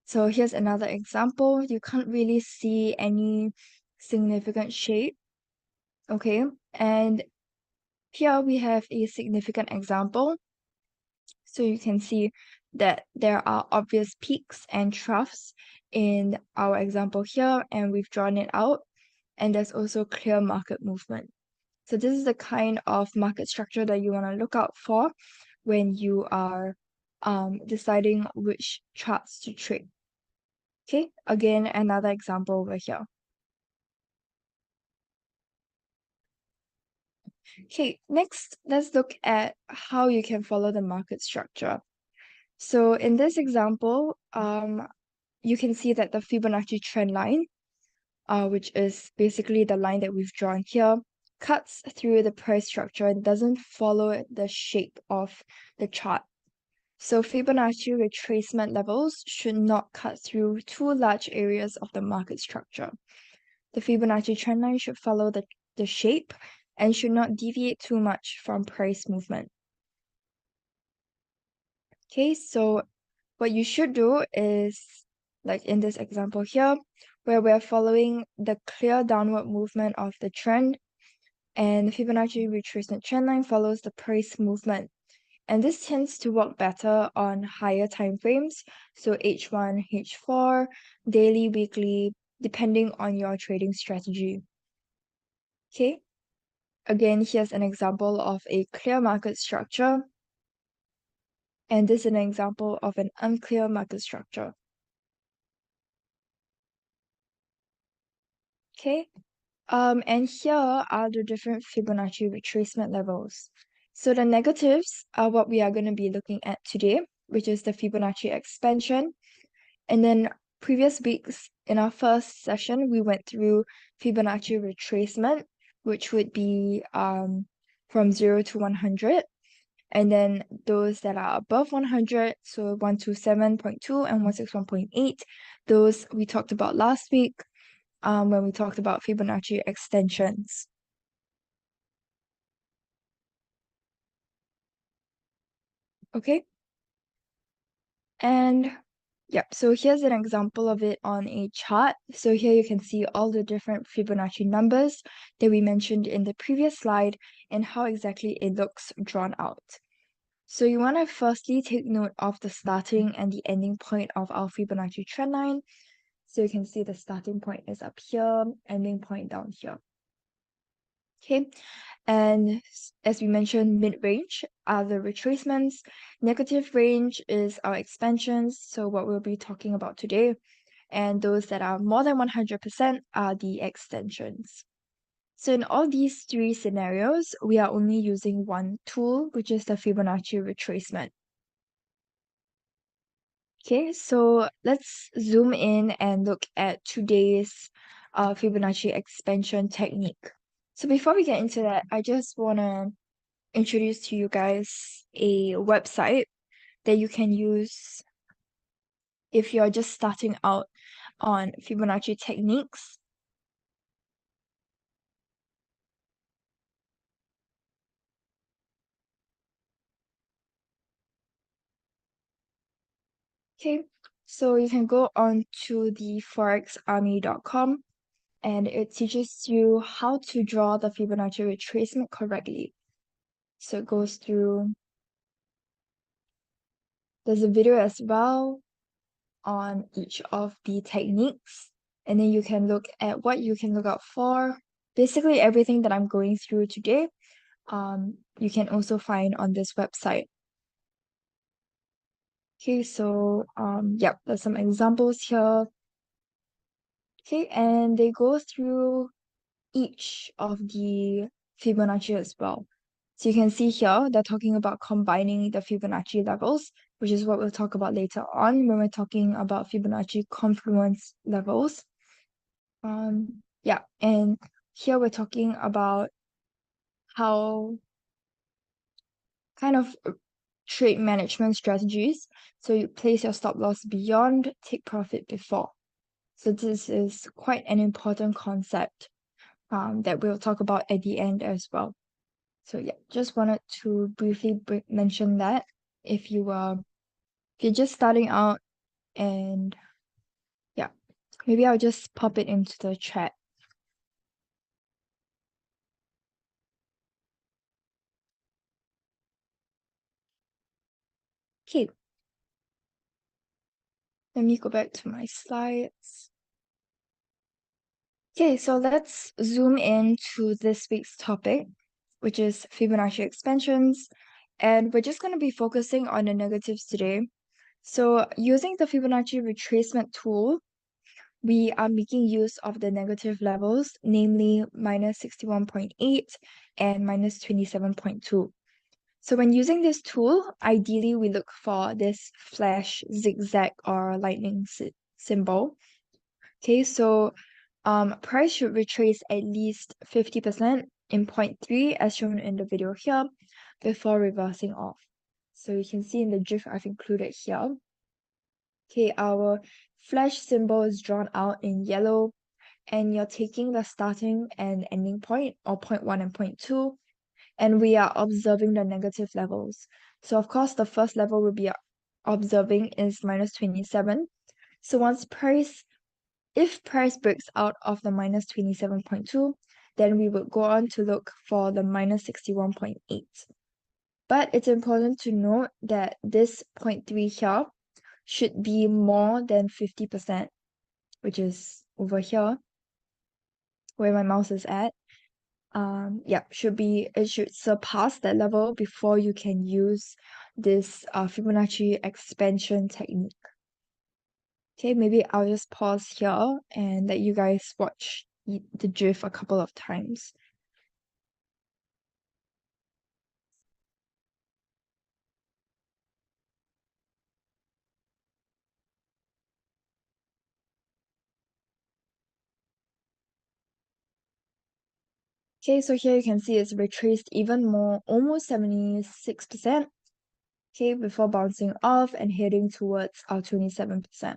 So here's another example. You can't really see any significant shape. Okay, and here we have a significant example. So you can see that there are obvious peaks and troughs in our example here, and we've drawn it out. And there's also clear market movement. So this is the kind of market structure that you want to look out for when you are deciding which charts to trade. Okay, again, another example over here. Okay, next, let's look at how you can follow the market structure. So in this example, you can see that the Fibonacci trend line, which is basically the line that we've drawn here, cuts through the price structure and doesn't follow the shape of the chart. So Fibonacci retracement levels should not cut through too large areas of the market structure. The Fibonacci trend line should follow the shape and should not deviate too much from price movement. Okay, so what you should do is, like in this example here, where we're following the clear downward movement of the trend, and the Fibonacci retracement trend line follows the price movement. And this tends to work better on higher time frames, so H1, H4, daily, weekly, depending on your trading strategy. Okay, again, here's an example of a clear market structure, and this is an example of an unclear market structure. Okay, and here are the different Fibonacci retracement levels. So the negatives are what we are going to be looking at today, which is the Fibonacci expansion. And then previous weeks, in our first session, we went through Fibonacci retracement, which would be from 0 to 100. And then those that are above 100, so 127.2 and 161.8, those we talked about last week when we talked about Fibonacci extensions. Okay? And yep, so here's an example of it on a chart. So here you can see all the different Fibonacci numbers that we mentioned in the previous slide and how exactly it looks drawn out. So you want to firstly take note of the starting and the ending point of our Fibonacci trend line. So you can see the starting point is up here, ending point down here. Okay, and as we mentioned, mid-range are the retracements. Negative range is our expansions, so what we'll be talking about today. And those that are more than 100% are the extensions. So in all these three scenarios, we are only using one tool, which is the Fibonacci retracement. Okay, so let's zoom in and look at today's Fibonacci expansion technique. So before we get into that, I just want to introduce to you guys a website that you can use if you're just starting out on Fibonacci techniques. Okay, so you can go on to the forexarmy.com and it teaches you how to draw the Fibonacci retracement correctly. So it goes through, there's a video as well on each of the techniques, and then you can look at what you can look out for. Basically everything that I'm going through today, you can also find on this website. Okay, so yep, there's some examples here. Okay, and they go through each of the Fibonacci as well. So you can see here, they're talking about combining the Fibonacci levels, which is what we'll talk about later on when we're talking about Fibonacci confluence levels. Yeah, and here we're talking about how kind of trade management strategies. So you place your stop loss beyond, take profit before. So this is quite an important concept that we'll talk about at the end as well. So yeah, just wanted to briefly mention that if you're just starting out, and yeah, maybe I'll just pop it into the chat. Okay, let me go back to my slides. Okay, so let's zoom in to this week's topic, which is Fibonacci expansions, and we're just going to be focusing on the negatives today. So using the Fibonacci retracement tool, we are making use of the negative levels, namely minus 61.8 and minus 27.2. So when using this tool, ideally we look for this flash, zigzag, or lightning symbol. Okay, so price should retrace at least 50% in point 3 as shown in the video here before reversing off. So you can see in the GIF I've included here. Okay, our flash symbol is drawn out in yellow, and you're taking the starting and ending point, or point 1 and point 2, and we are observing the negative levels. So of course the first level we'll be observing is minus 27. So if price breaks out of the minus 27.2, then we would go on to look for the minus 61.8. But it's important to note that this 0.3 here should be more than 50%, which is over here where my mouse is at. Yeah, it should surpass that level before you can use this Fibonacci expansion technique. Okay, maybe I'll just pause here and let you guys watch the GIF a couple of times. Okay, so here you can see it's retraced even more, almost 76%. Okay, before bouncing off and heading towards our 27%,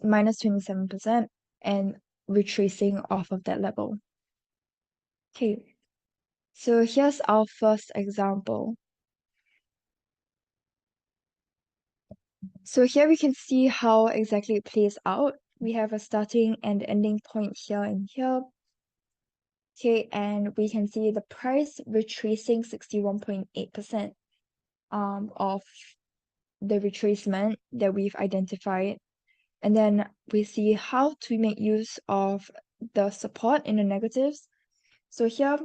minus 27%, and retracing off of that level. Okay, so here's our first example. So here we can see how exactly it plays out. We have a starting and ending point here and here. Okay, and we can see the price retracing 61.8% of the retracement that we've identified. And then we see how to make use of the support in the negatives. So here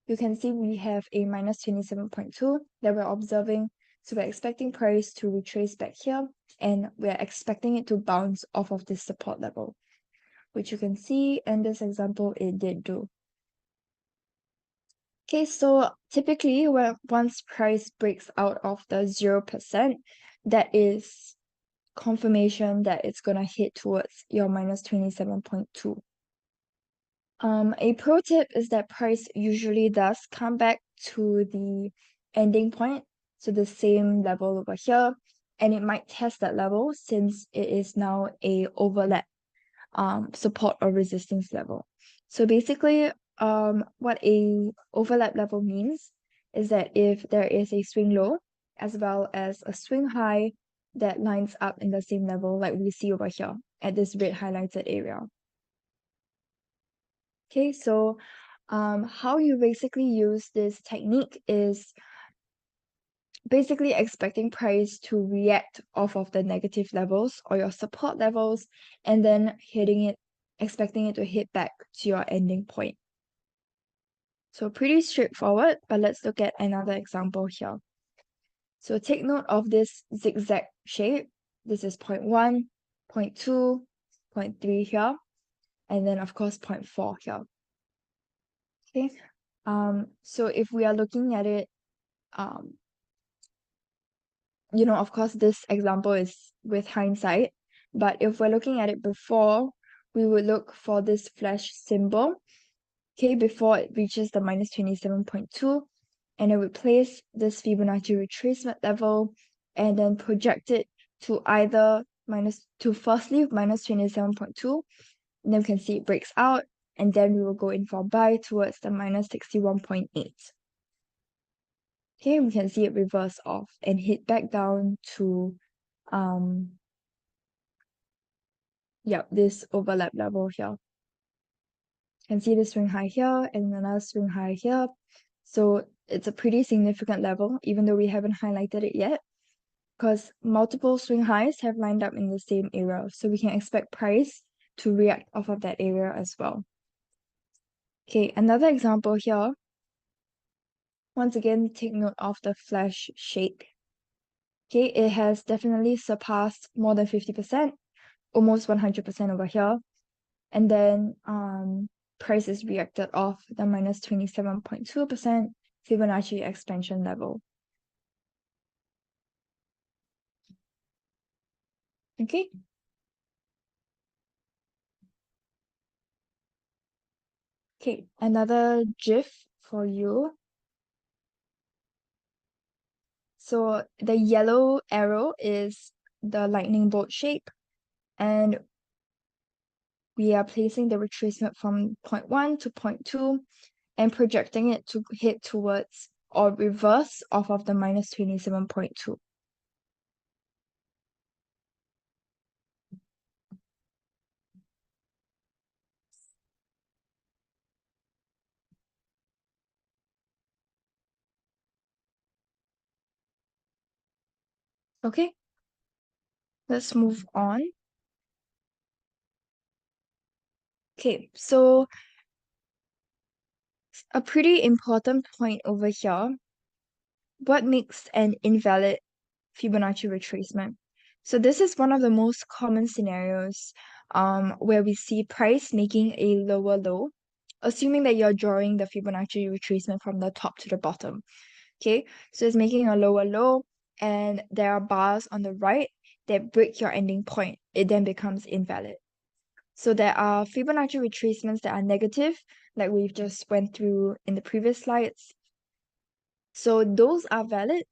you can see we have a minus 27.2 that we're observing. So we're expecting price to retrace back here, and we're expecting it to bounce off of this support level, which you can see in this example it did do. Okay, so typically once price breaks out of the 0%, that is confirmation that it's gonna hit towards your minus 27.2. A pro tip is that price usually does come back to the ending point, so the same level over here, and it might test that level since it is now a overlap support or resistance level. So basically, what a overlap level means is that if there is a swing low as well as a swing high that lines up in the same level like we see over here at this red highlighted area. Okay, so how you basically use this technique is basically expecting price to react off of the negative levels or your support levels and then hitting it, expecting it to hit back to your ending point. So pretty straightforward, but let's look at another example here. So take note of this zigzag shape. This is point 1, point 2, point 3 here, and then of course point 4 here. Okay, so if we are looking at it, of course, this example is with hindsight, but if we're looking at it before, we would look for this flash symbol, okay, before it reaches the minus 27.2, and it would place this Fibonacci retracement level and then project it to either firstly minus 27.2, and then we can see it breaks out, and then we will go in for buy towards the minus 61.8. Okay, we can see it reverse off and hit back down to this overlap level here. You can see the swing high here and another swing high here. So it's a pretty significant level, even though we haven't highlighted it yet, because multiple swing highs have lined up in the same area. So we can expect price to react off of that area as well. Okay, another example here. Once again, take note of the flash shape. Okay, it has definitely surpassed more than 50%, almost 100% over here. And then price is reacted off the minus 27.2% Fibonacci expansion level. Okay. Okay, another GIF for you. So the yellow arrow is the lightning bolt shape, and we are placing the retracement from point 1 to point 2 and projecting it to hit towards or reverse off of the minus 27.2. Okay, let's move on. Okay, so a pretty important point over here. What makes an invalid Fibonacci retracement? So this is one of the most common scenarios where we see price making a lower low, assuming that you're drawing the Fibonacci retracement from the top to the bottom. Okay, so it's making a lower low, and there are bars on the right that break your ending point. It then becomes invalid. So there are Fibonacci retracements that are negative, like we've just went through in the previous slides. So those are valid.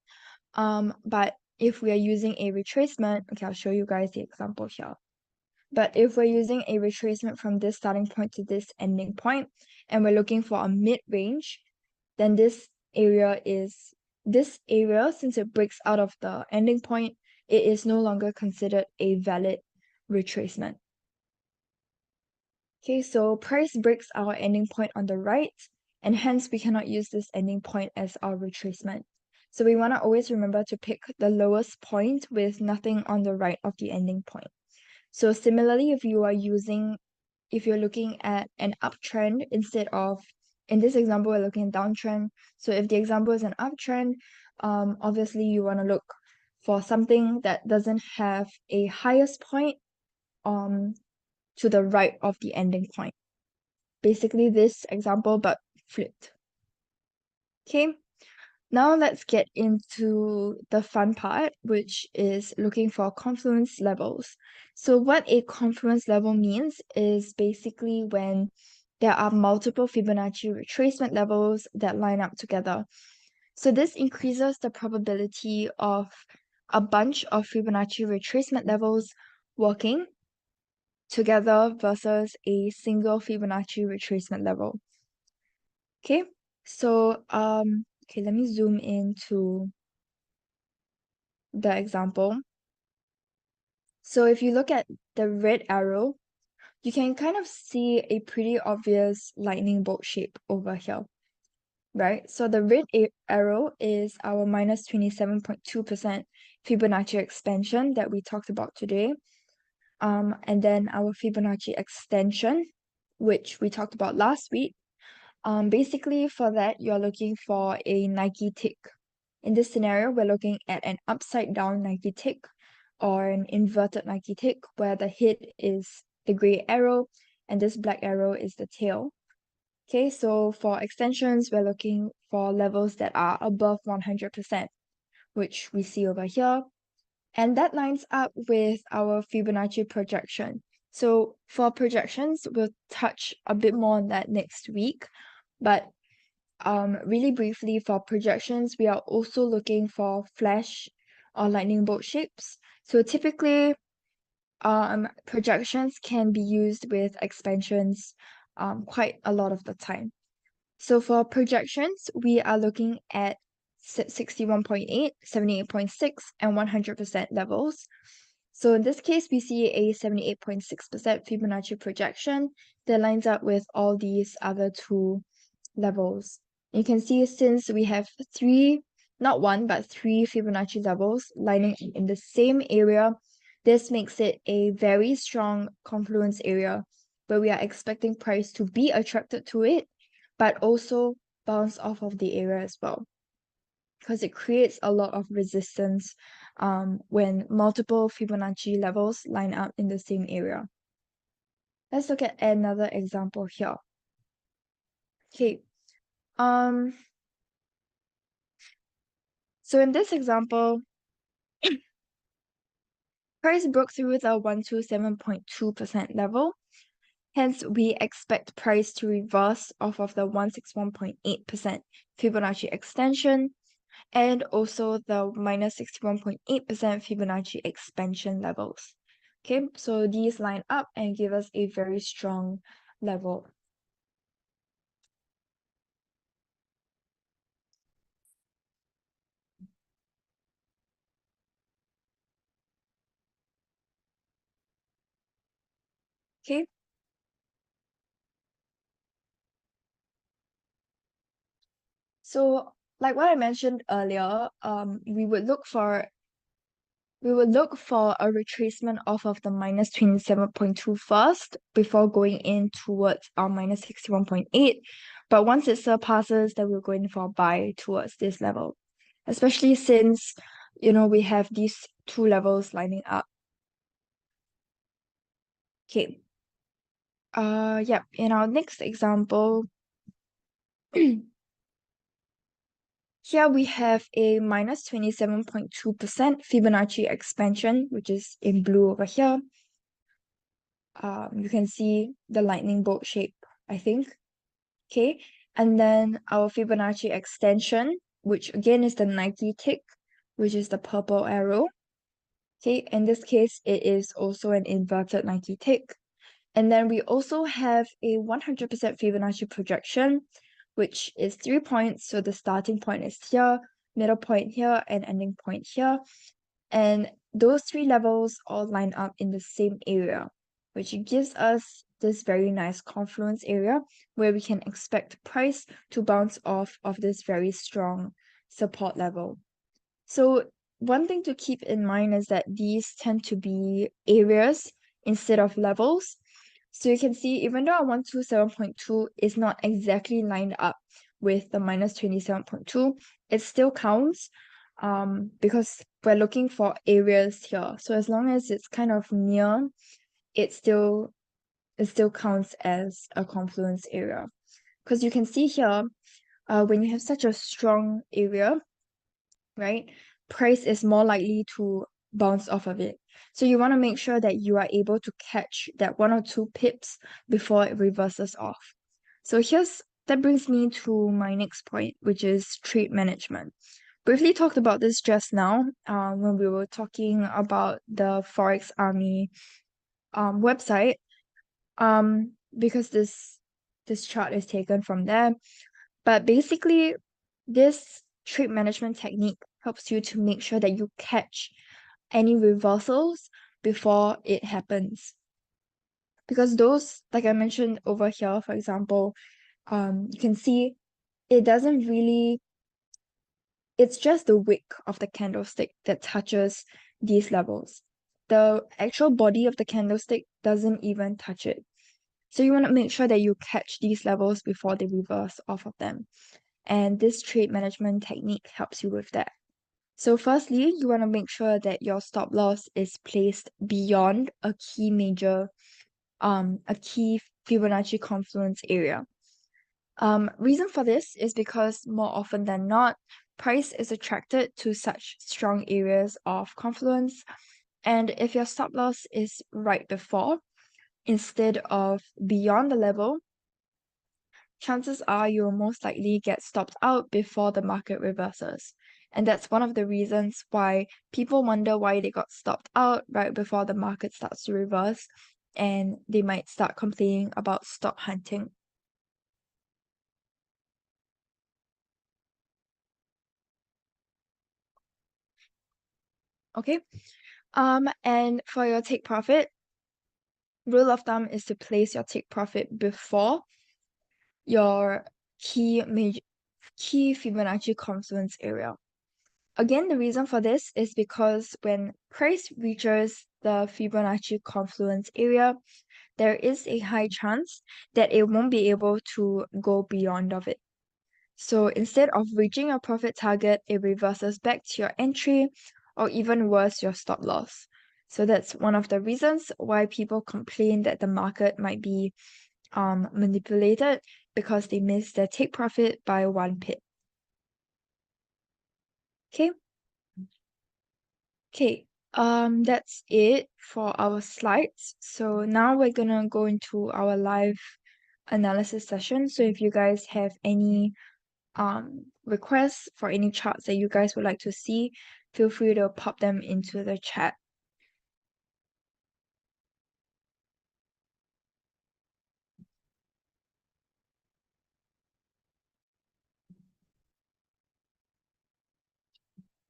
But if we are using a retracement, okay, I'll show you guys the example here. But if we're using a retracement from this starting point to this ending point, and we're looking for a mid-range, then this area, since it breaks out of the ending point, it is no longer considered a valid retracement. Okay, so price breaks our ending point on the right, and hence we cannot use this ending point as our retracement. So we want to always remember to pick the lowest point with nothing on the right of the ending point. So similarly, if you're looking at an uptrend instead of, in this example, we're looking at downtrend. So if the example is an uptrend, obviously you want to look for something that doesn't have a highest point to the right of the ending point. Basically this example, but flipped. Okay, now let's get into the fun part, which is looking for confluence levels. So what a confluence level means is basically when there are multiple Fibonacci retracement levels that line up together. So this increases the probability of a bunch of Fibonacci retracement levels working together versus a single Fibonacci retracement level. Okay, so okay, let me zoom into the example. So if you look at the red arrow, you can kind of see a pretty obvious lightning bolt shape over here, right? So the red arrow is our minus 27.2% Fibonacci expansion that we talked about today. And then our Fibonacci extension, which we talked about last week. Basically for that, you're looking for a Nike tick. In this scenario, we're looking at an upside down Nike tick or an inverted Nike tick where the head is the gray arrow and this black arrow is the tail. Okay, so for extensions, we're looking for levels that are above 100%, which we see over here. And that lines up with our Fibonacci projection. So for projections, we'll touch a bit more on that next week. But really briefly, for projections, we are also looking for flash or lightning bolt shapes. So typically, projections can be used with expansions quite a lot of the time. So for projections, we are looking at 61.8, 78.6, and 100% levels. So in this case, we see a 78.6% Fibonacci projection that lines up with all these other two levels. You can see since we have not one, but three Fibonacci levels lining in the same area, this makes it a very strong confluence area where we are expecting price to be attracted to it, but also bounce off of the area as well, because it creates a lot of resistance when multiple Fibonacci levels line up in the same area. Let's look at another example here. Okay. So in this example, price broke through the 127.2% level. Hence, we expect price to reverse off of the 161.8% Fibonacci extension and also the minus 61.8% Fibonacci expansion levels. Okay, so these line up and give us a very strong level. Okay. So like what I mentioned earlier, we would look for a retracement off of the minus 27.2 first before going in towards our minus 61.8. But once it surpasses, then we'll go in for a buy towards this level, especially since, we have these two levels lining up. Okay. Yep. In our next example, here we have a minus 27.2% Fibonacci expansion, which is in blue over here. you can see the lightning bolt shape, I think. Okay, and then our Fibonacci extension, which again is the Nike tick, which is the purple arrow. Okay, in this case, it is also an inverted Nike tick. And then we also have a 100% Fibonacci projection, which is 3 points. So the starting point is here, middle point here, and ending point here. And those three levels all line up in the same area, which gives us this very nice confluence area where we can expect price to bounce off of this very strong support level. So one thing to keep in mind is that these tend to be areas instead of levels. So you can see even though our 127.2 is not exactly lined up with the minus 27.2, it still counts because we're looking for areas here. So as long as it's kind of near, it still counts as a confluence area. Because you can see here, when you have such a strong area, right, price is more likely to bounce off of it. So you want to make sure that you are able to catch that 1 or 2 pips before it reverses off. So that brings me to my next point, which is trade management. Briefly talked about this just now when we were talking about the Forex Army website because this chart is taken from there. But basically, this trade management technique helps you to make sure that you catch any reversals before it happens. Because those, like I mentioned over here, for example, you can see it doesn't really, it's just the wick of the candlestick that touches these levels. The actual body of the candlestick doesn't even touch it. So you want to make sure that you catch these levels before they reverse off of them. And this trade management technique helps you with that. So firstly, you want to make sure that your stop loss is placed beyond a key Fibonacci confluence area. Reason for this is because more often than not, price is attracted to such strong areas of confluence. And if your stop loss is right before, instead of beyond the level, chances are you will most likely get stopped out before the market reverses. And that's one of the reasons why people wonder why they got stopped out right before the market starts to reverse, and they might start complaining about stop hunting. Okay. And for your take profit, rule of thumb is to place your take profit before your key Fibonacci confluence area. Again, the reason for this is because when price reaches the Fibonacci confluence area, there is a high chance that it won't be able to go beyond of it. So instead of reaching your profit target, it reverses back to your entry, or even worse, your stop loss. So that's one of the reasons why people complain that the market might be manipulated, because they miss their take profit by 1 pip. Okay. Okay, that's it for our slides. So now we're gonna go into our live analysis session. So if you guys have any requests for any charts that you guys would like to see, feel free to pop them into the chat.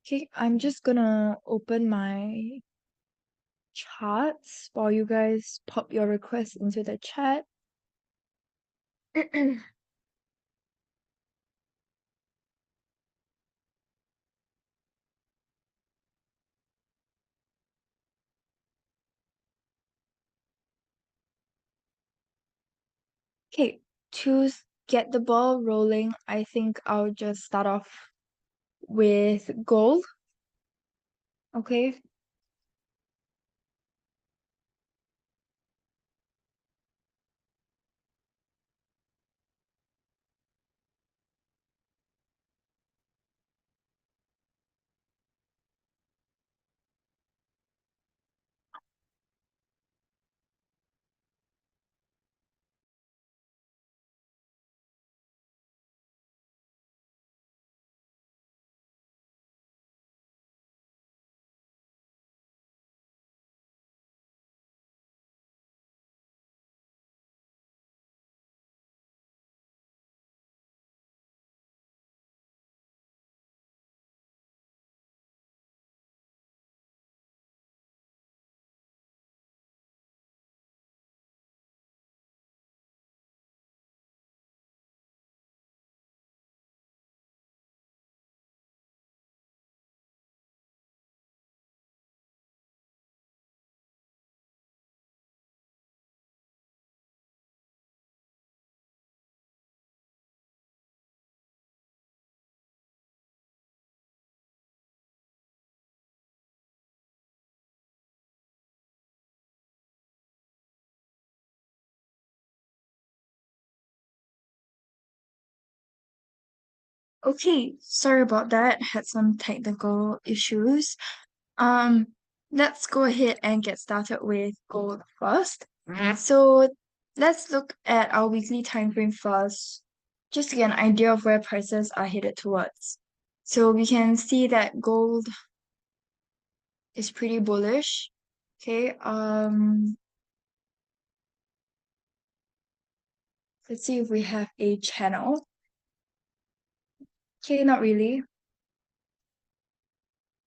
Okay, I'm just gonna open my charts while you guys pop your requests into the chat. Okay, to get the ball rolling, I think I'll just start off with gold. Okay. Okay, sorry about that. Had some technical issues. Um, let's go ahead and get started with gold first. So let's look at our weekly time frame first, just to get an idea of where prices are headed towards. So we can see that gold is pretty bullish. Okay, let's see if we have a channel. Okay, not really.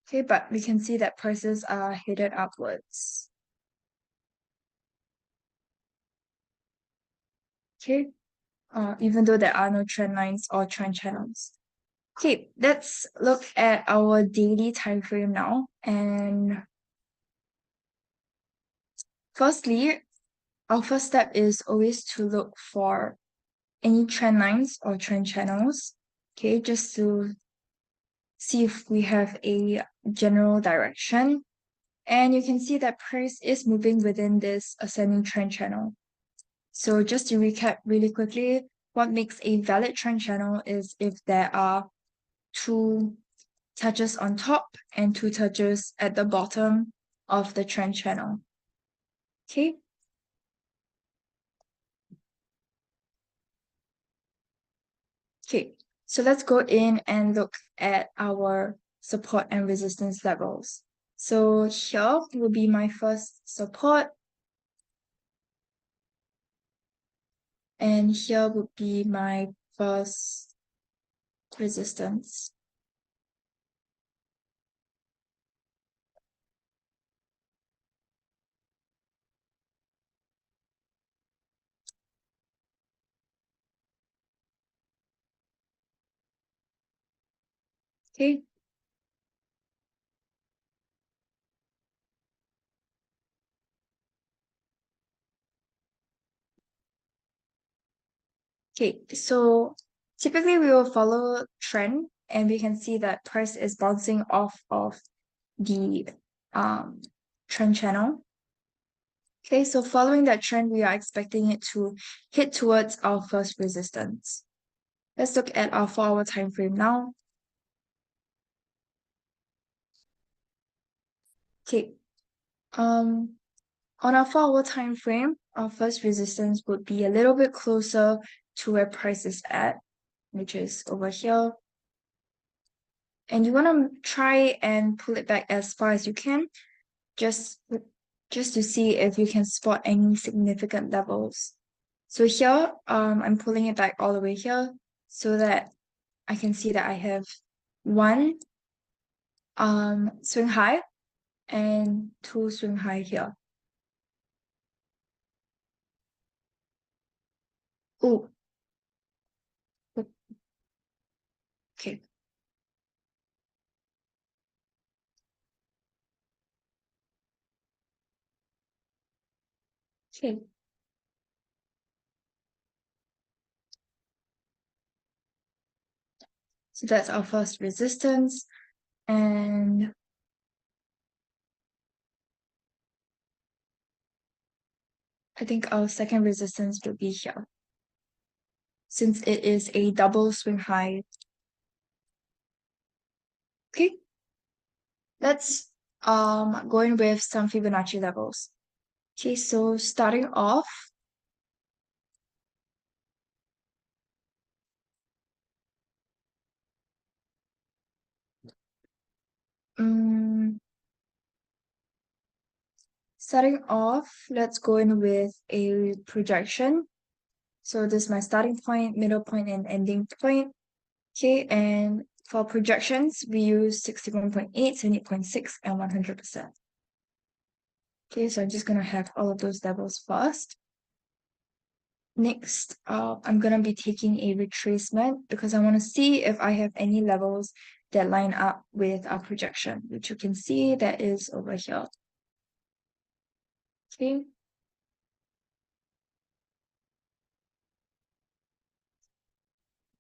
Okay, but we can see that prices are headed upwards. Okay, even though there are no trend lines or trend channels. Okay, let's look at our daily time frame now. And firstly, our first step is always to look for any trend lines or trend channels. Okay, just to see if we have a general direction. And you can see that price is moving within this ascending trend channel. So just to recap really quickly, what makes a valid trend channel is if there are two touches on top and two touches at the bottom of the trend channel. Okay. Okay. So let's go in and look at our support and resistance levels. So here will be my first support, and here would be my first resistance. Okay. Okay, so typically we will follow trend and we can see that price is bouncing off of the um, trend channel. Okay, so following that trend, we are expecting it to hit towards our first resistance. Let's look at our 4-hour time frame now. Okay, on our 4-hour time frame, our first resistance would be a little bit closer to where price is at, which is over here. And you want to try and pull it back as far as you can, just to see if you can spot any significant levels. So here, I'm pulling it back all the way here so that I can see that I have one swing high and two swing high here. Oh, okay. Okay. So that's our first resistance. And I think our second resistance will be here, since it is a double swing high. Okay. Let's go in with some Fibonacci levels. Okay, so starting off, um, let's go in with a projection. So this is my starting point, middle point, and ending point. Okay, and for projections, we use 61.8, 78.6, and 100%. Okay, so I'm just gonna have all of those levels first. Next, I'm gonna be taking a retracement because I want to see if I have any levels that line up with our projection, which you can see that is over here. Okay.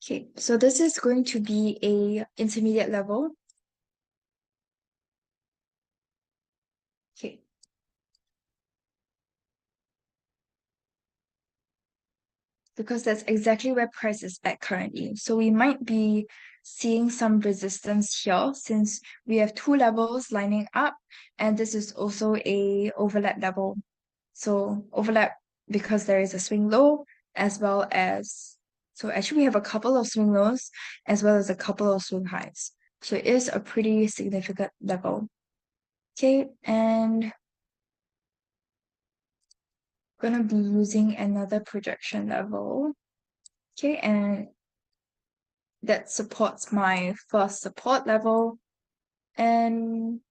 Okay, so this is going to be a intermediate level. Okay. because that's exactly where price is at currently. So we might be seeing some resistance here since we have two levels lining up, and this is also a overlap level. So overlap because there is a swing low as well as, so actually we have a couple of swing lows as well as a couple of swing highs. So it is a pretty significant level. Okay, and gonna be using another projection level. Okay, and that supports my first support level. And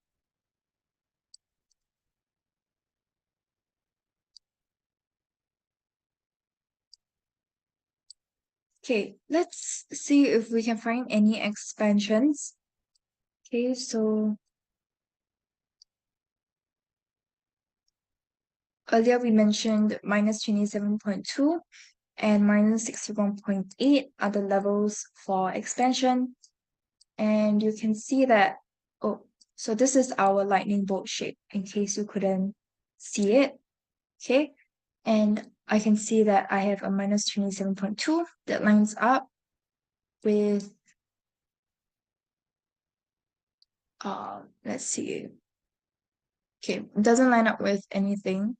okay, let's see if we can find any expansions. Okay, so earlier we mentioned minus 27.2 and minus 61.8 are the levels for expansion. And you can see that, oh, so this is our lightning bolt shape in case you couldn't see it. Okay, and I can see that I have a minus 27.2 that lines up with, let's see. Okay, it doesn't line up with anything.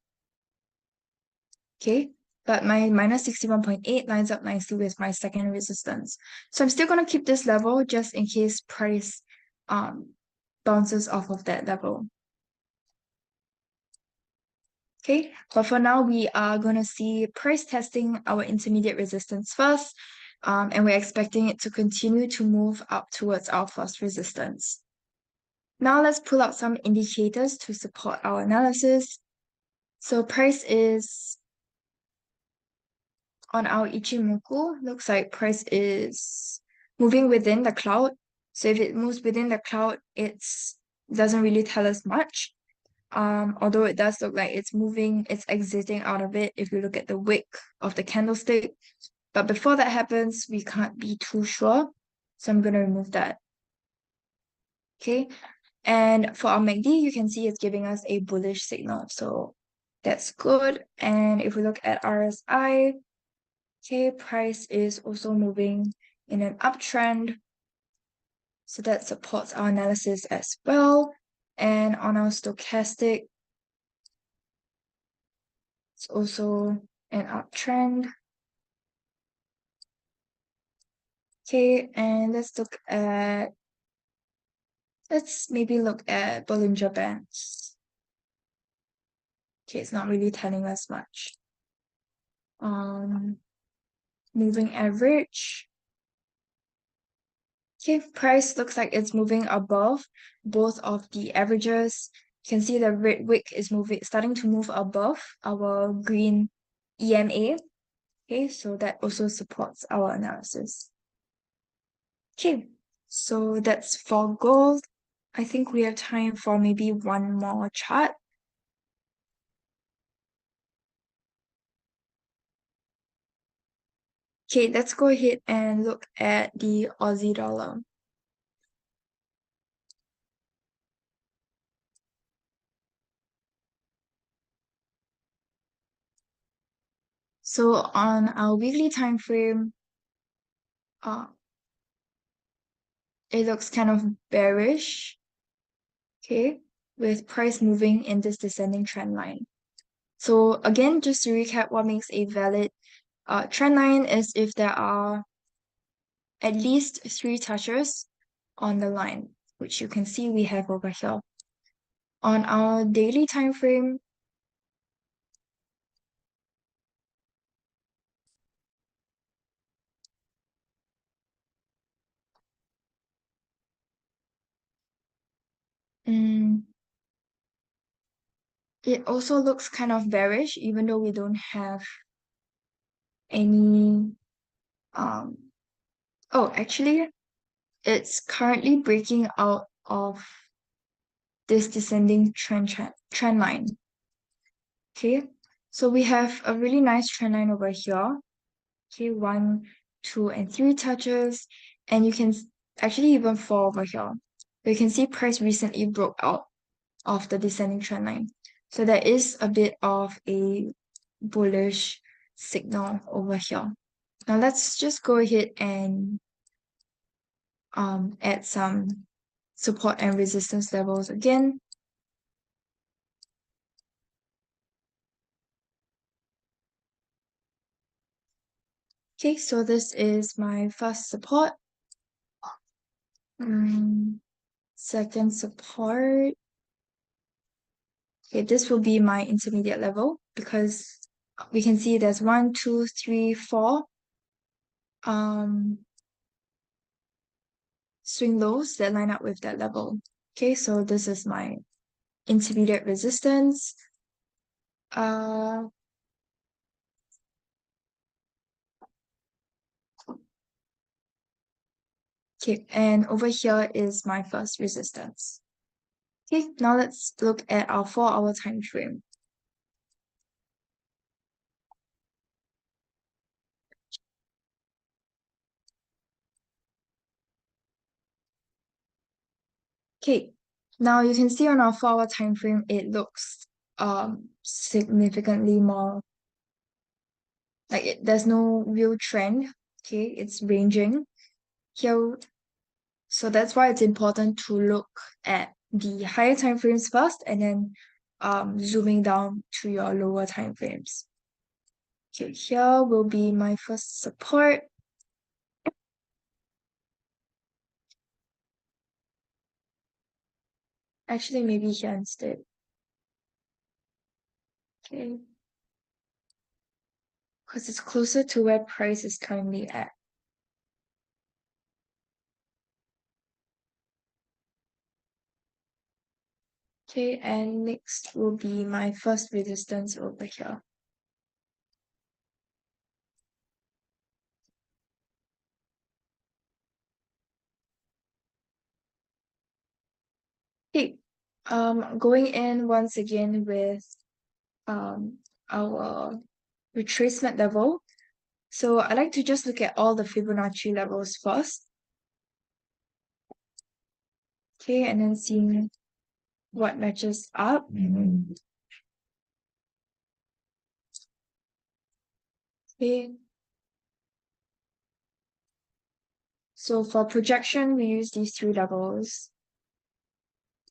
Okay, but my minus 61.8 lines up nicely with my second resistance. So I'm still going to keep this level just in case price bounces off of that level. Okay, but for now, we are going to see price testing our intermediate resistance first, and we're expecting it to continue to move up towards our first resistance. Now let's pull out some indicators to support our analysis. So price is on our Ichimoku, looks like price is moving within the cloud. So if it moves within the cloud, it doesn't really tell us much. Although it does look like it's moving, it's exiting out of it if you look at the wick of the candlestick. But before that happens, we can't be too sure. So I'm going to remove that. Okay. And for our MACD, you can see it's giving us a bullish signal. So that's good. And if we look at RSI, okay, price is also moving in an uptrend. So that supports our analysis as well. And on our stochastic, it's also an uptrend. Okay, and let's maybe look at Bollinger Bands. Okay, it's not really telling us much. Moving average. Okay, price looks like it's moving above both of the averages. You can see the red wick is starting to move above our green EMA. Okay, so that also supports our analysis. Okay, so that's for gold. I think we have time for maybe one more chart. Okay, let's go ahead and look at the Aussie dollar. So on our weekly time frame, it looks kind of bearish, okay, with price moving in this descending trend line. So again, just to recap, what makes a valid trend line is if there are at least 3 touches on the line, which you can see we have over here. On our daily time frame, it also looks kind of bearish, even though we don't have any oh, actually it's currently breaking out of this descending trend line. Okay, so we have a really nice trend line over here. Okay, 1, 2, and 3 touches, and you can actually even 4 over here. You can see price recently broke out of the descending trend line. So there is a bit of a bullish signal over here. Now let's just go ahead and add some support and resistance levels again. Okay, so this is my first support. Second support. Okay, this will be my intermediate level because we can see there's 1, 2, 3, 4 swing lows that line up with that level. Okay, so this is my intermediate resistance. Okay, and over here is my first resistance. Okay, now let's look at our 4-hour time frame. Okay, now you can see on our 4-hour time frame, it looks significantly more like there's no real trend. Okay, it's ranging here. So that's why it's important to look at the higher time frames first and then zooming down to your lower time frames. Okay, here will be my first support. Actually, maybe here instead. Okay. Because it's closer to where price is currently at. Okay, and next will be my first resistance over here. Okay, going in once again with our retracement level. So I like to just look at all the Fibonacci levels first. Okay, and then seeing what matches up. Okay. So for projection, we use these 3 levels.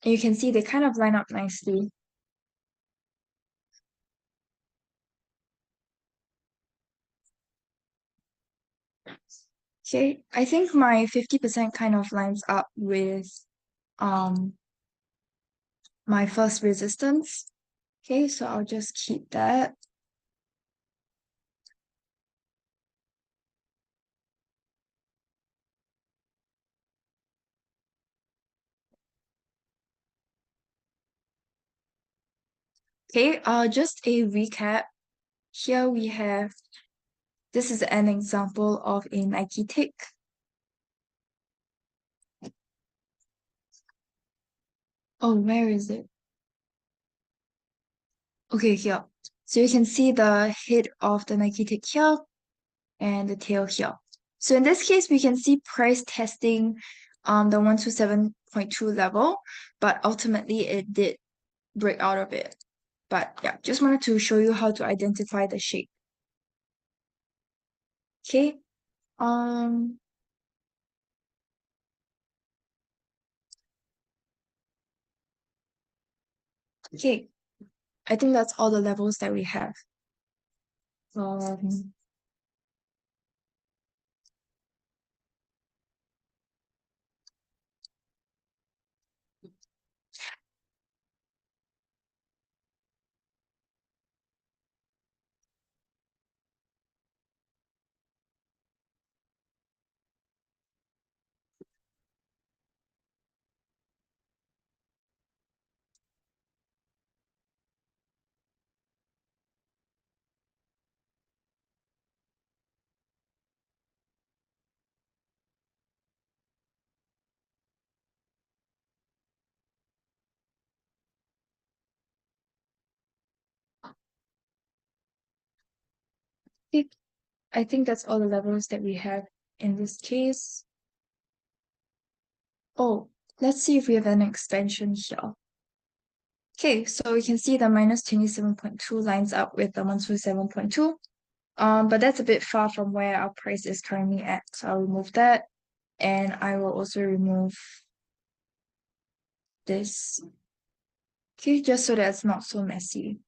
And you can see they kind of line up nicely. Okay, I think my 50% kind of lines up with my first resistance. Okay, so I'll just keep that. Okay, just a recap. Here we have, this is an example of a Nike tick. Oh, where is it? Okay, here. So you can see the head of the Nike tick here and the tail here. So in this case, we can see price testing the 127.2 level, but ultimately it did break out of it. But yeah, just wanted to show you how to identify the shape. Okay. Okay. I think that's all the levels that we have. Um, okay. I think that's all the levels that we have in this case. Oh, let's see if we have an extension here. Okay, so we can see the minus 27.2 lines up with the 127.2. But that's a bit far from where our price is currently at. So I'll remove that. And I will also remove this. Okay, just so that it's not so messy.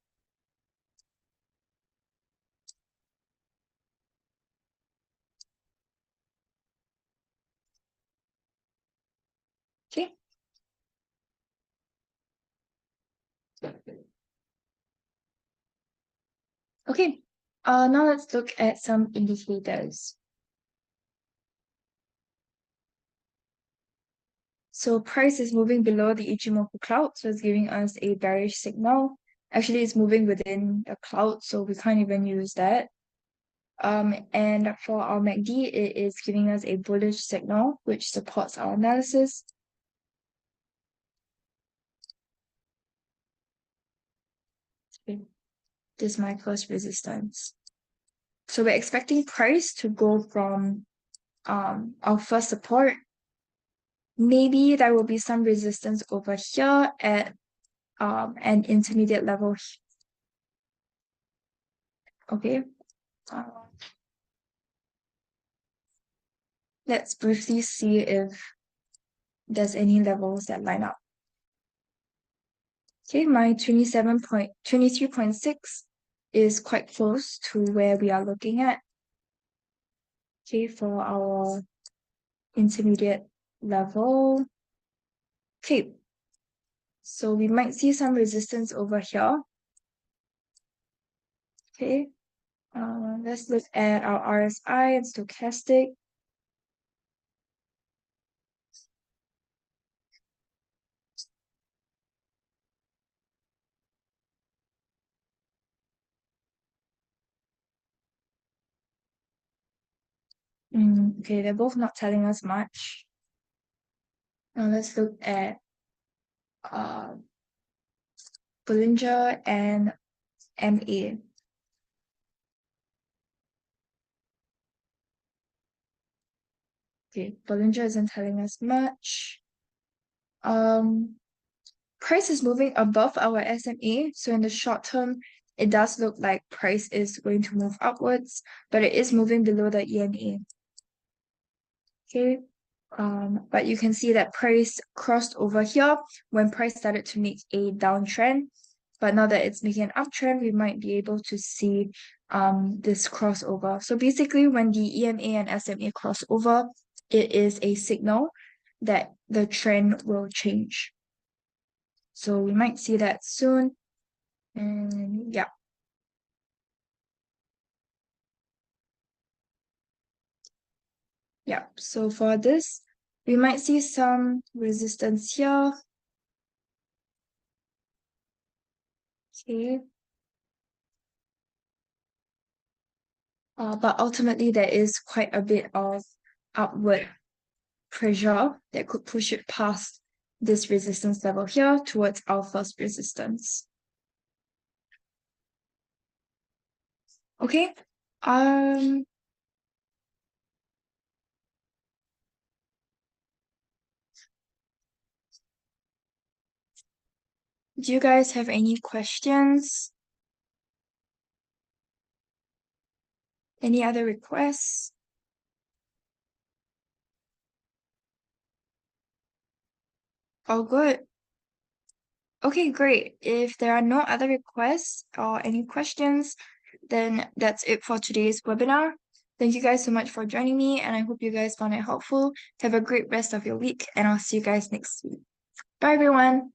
Okay. Okay. Now let's look at some indicators. So price is moving below the Ichimoku cloud, so it's giving us a bearish signal. Actually, it's moving within a cloud, so we can't even use that. And for our MACD, it is giving us a bullish signal, which supports our analysis. Okay. This is my first resistance. So we're expecting price to go from our first support. Maybe there will be some resistance over here at an intermediate level. Okay. Let's briefly see if there's any levels that line up. Okay, my 23.6 is quite close to where we are looking at. Okay, for our intermediate level. Okay, so we might see some resistance over here. Okay, let's look at our RSI and stochastic. Okay, they're both not telling us much. Now let's look at Bollinger and MA. Okay, Bollinger isn't telling us much. Price is moving above our SMA, so in the short term, it does look like price is going to move upwards, but it is moving below the EMA. Okay, but you can see that price crossed over here when price started to make a downtrend. But now that it's making an uptrend, we might be able to see this crossover. So basically, when the EMA and SMA cross over, it is a signal that the trend will change. So we might see that soon. And yeah. Yeah, so for this, we might see some resistance here. Okay. But ultimately, there is quite a bit of upward pressure that could push it past this resistance level here towards our first resistance. Okay. Do you guys have any questions? Any other requests? All good. Okay, great. If there are no other requests or any questions, then that's it for today's webinar. Thank you guys so much for joining me, and I hope you guys found it helpful. Have a great rest of your week, and I'll see you guys next week. Bye, everyone.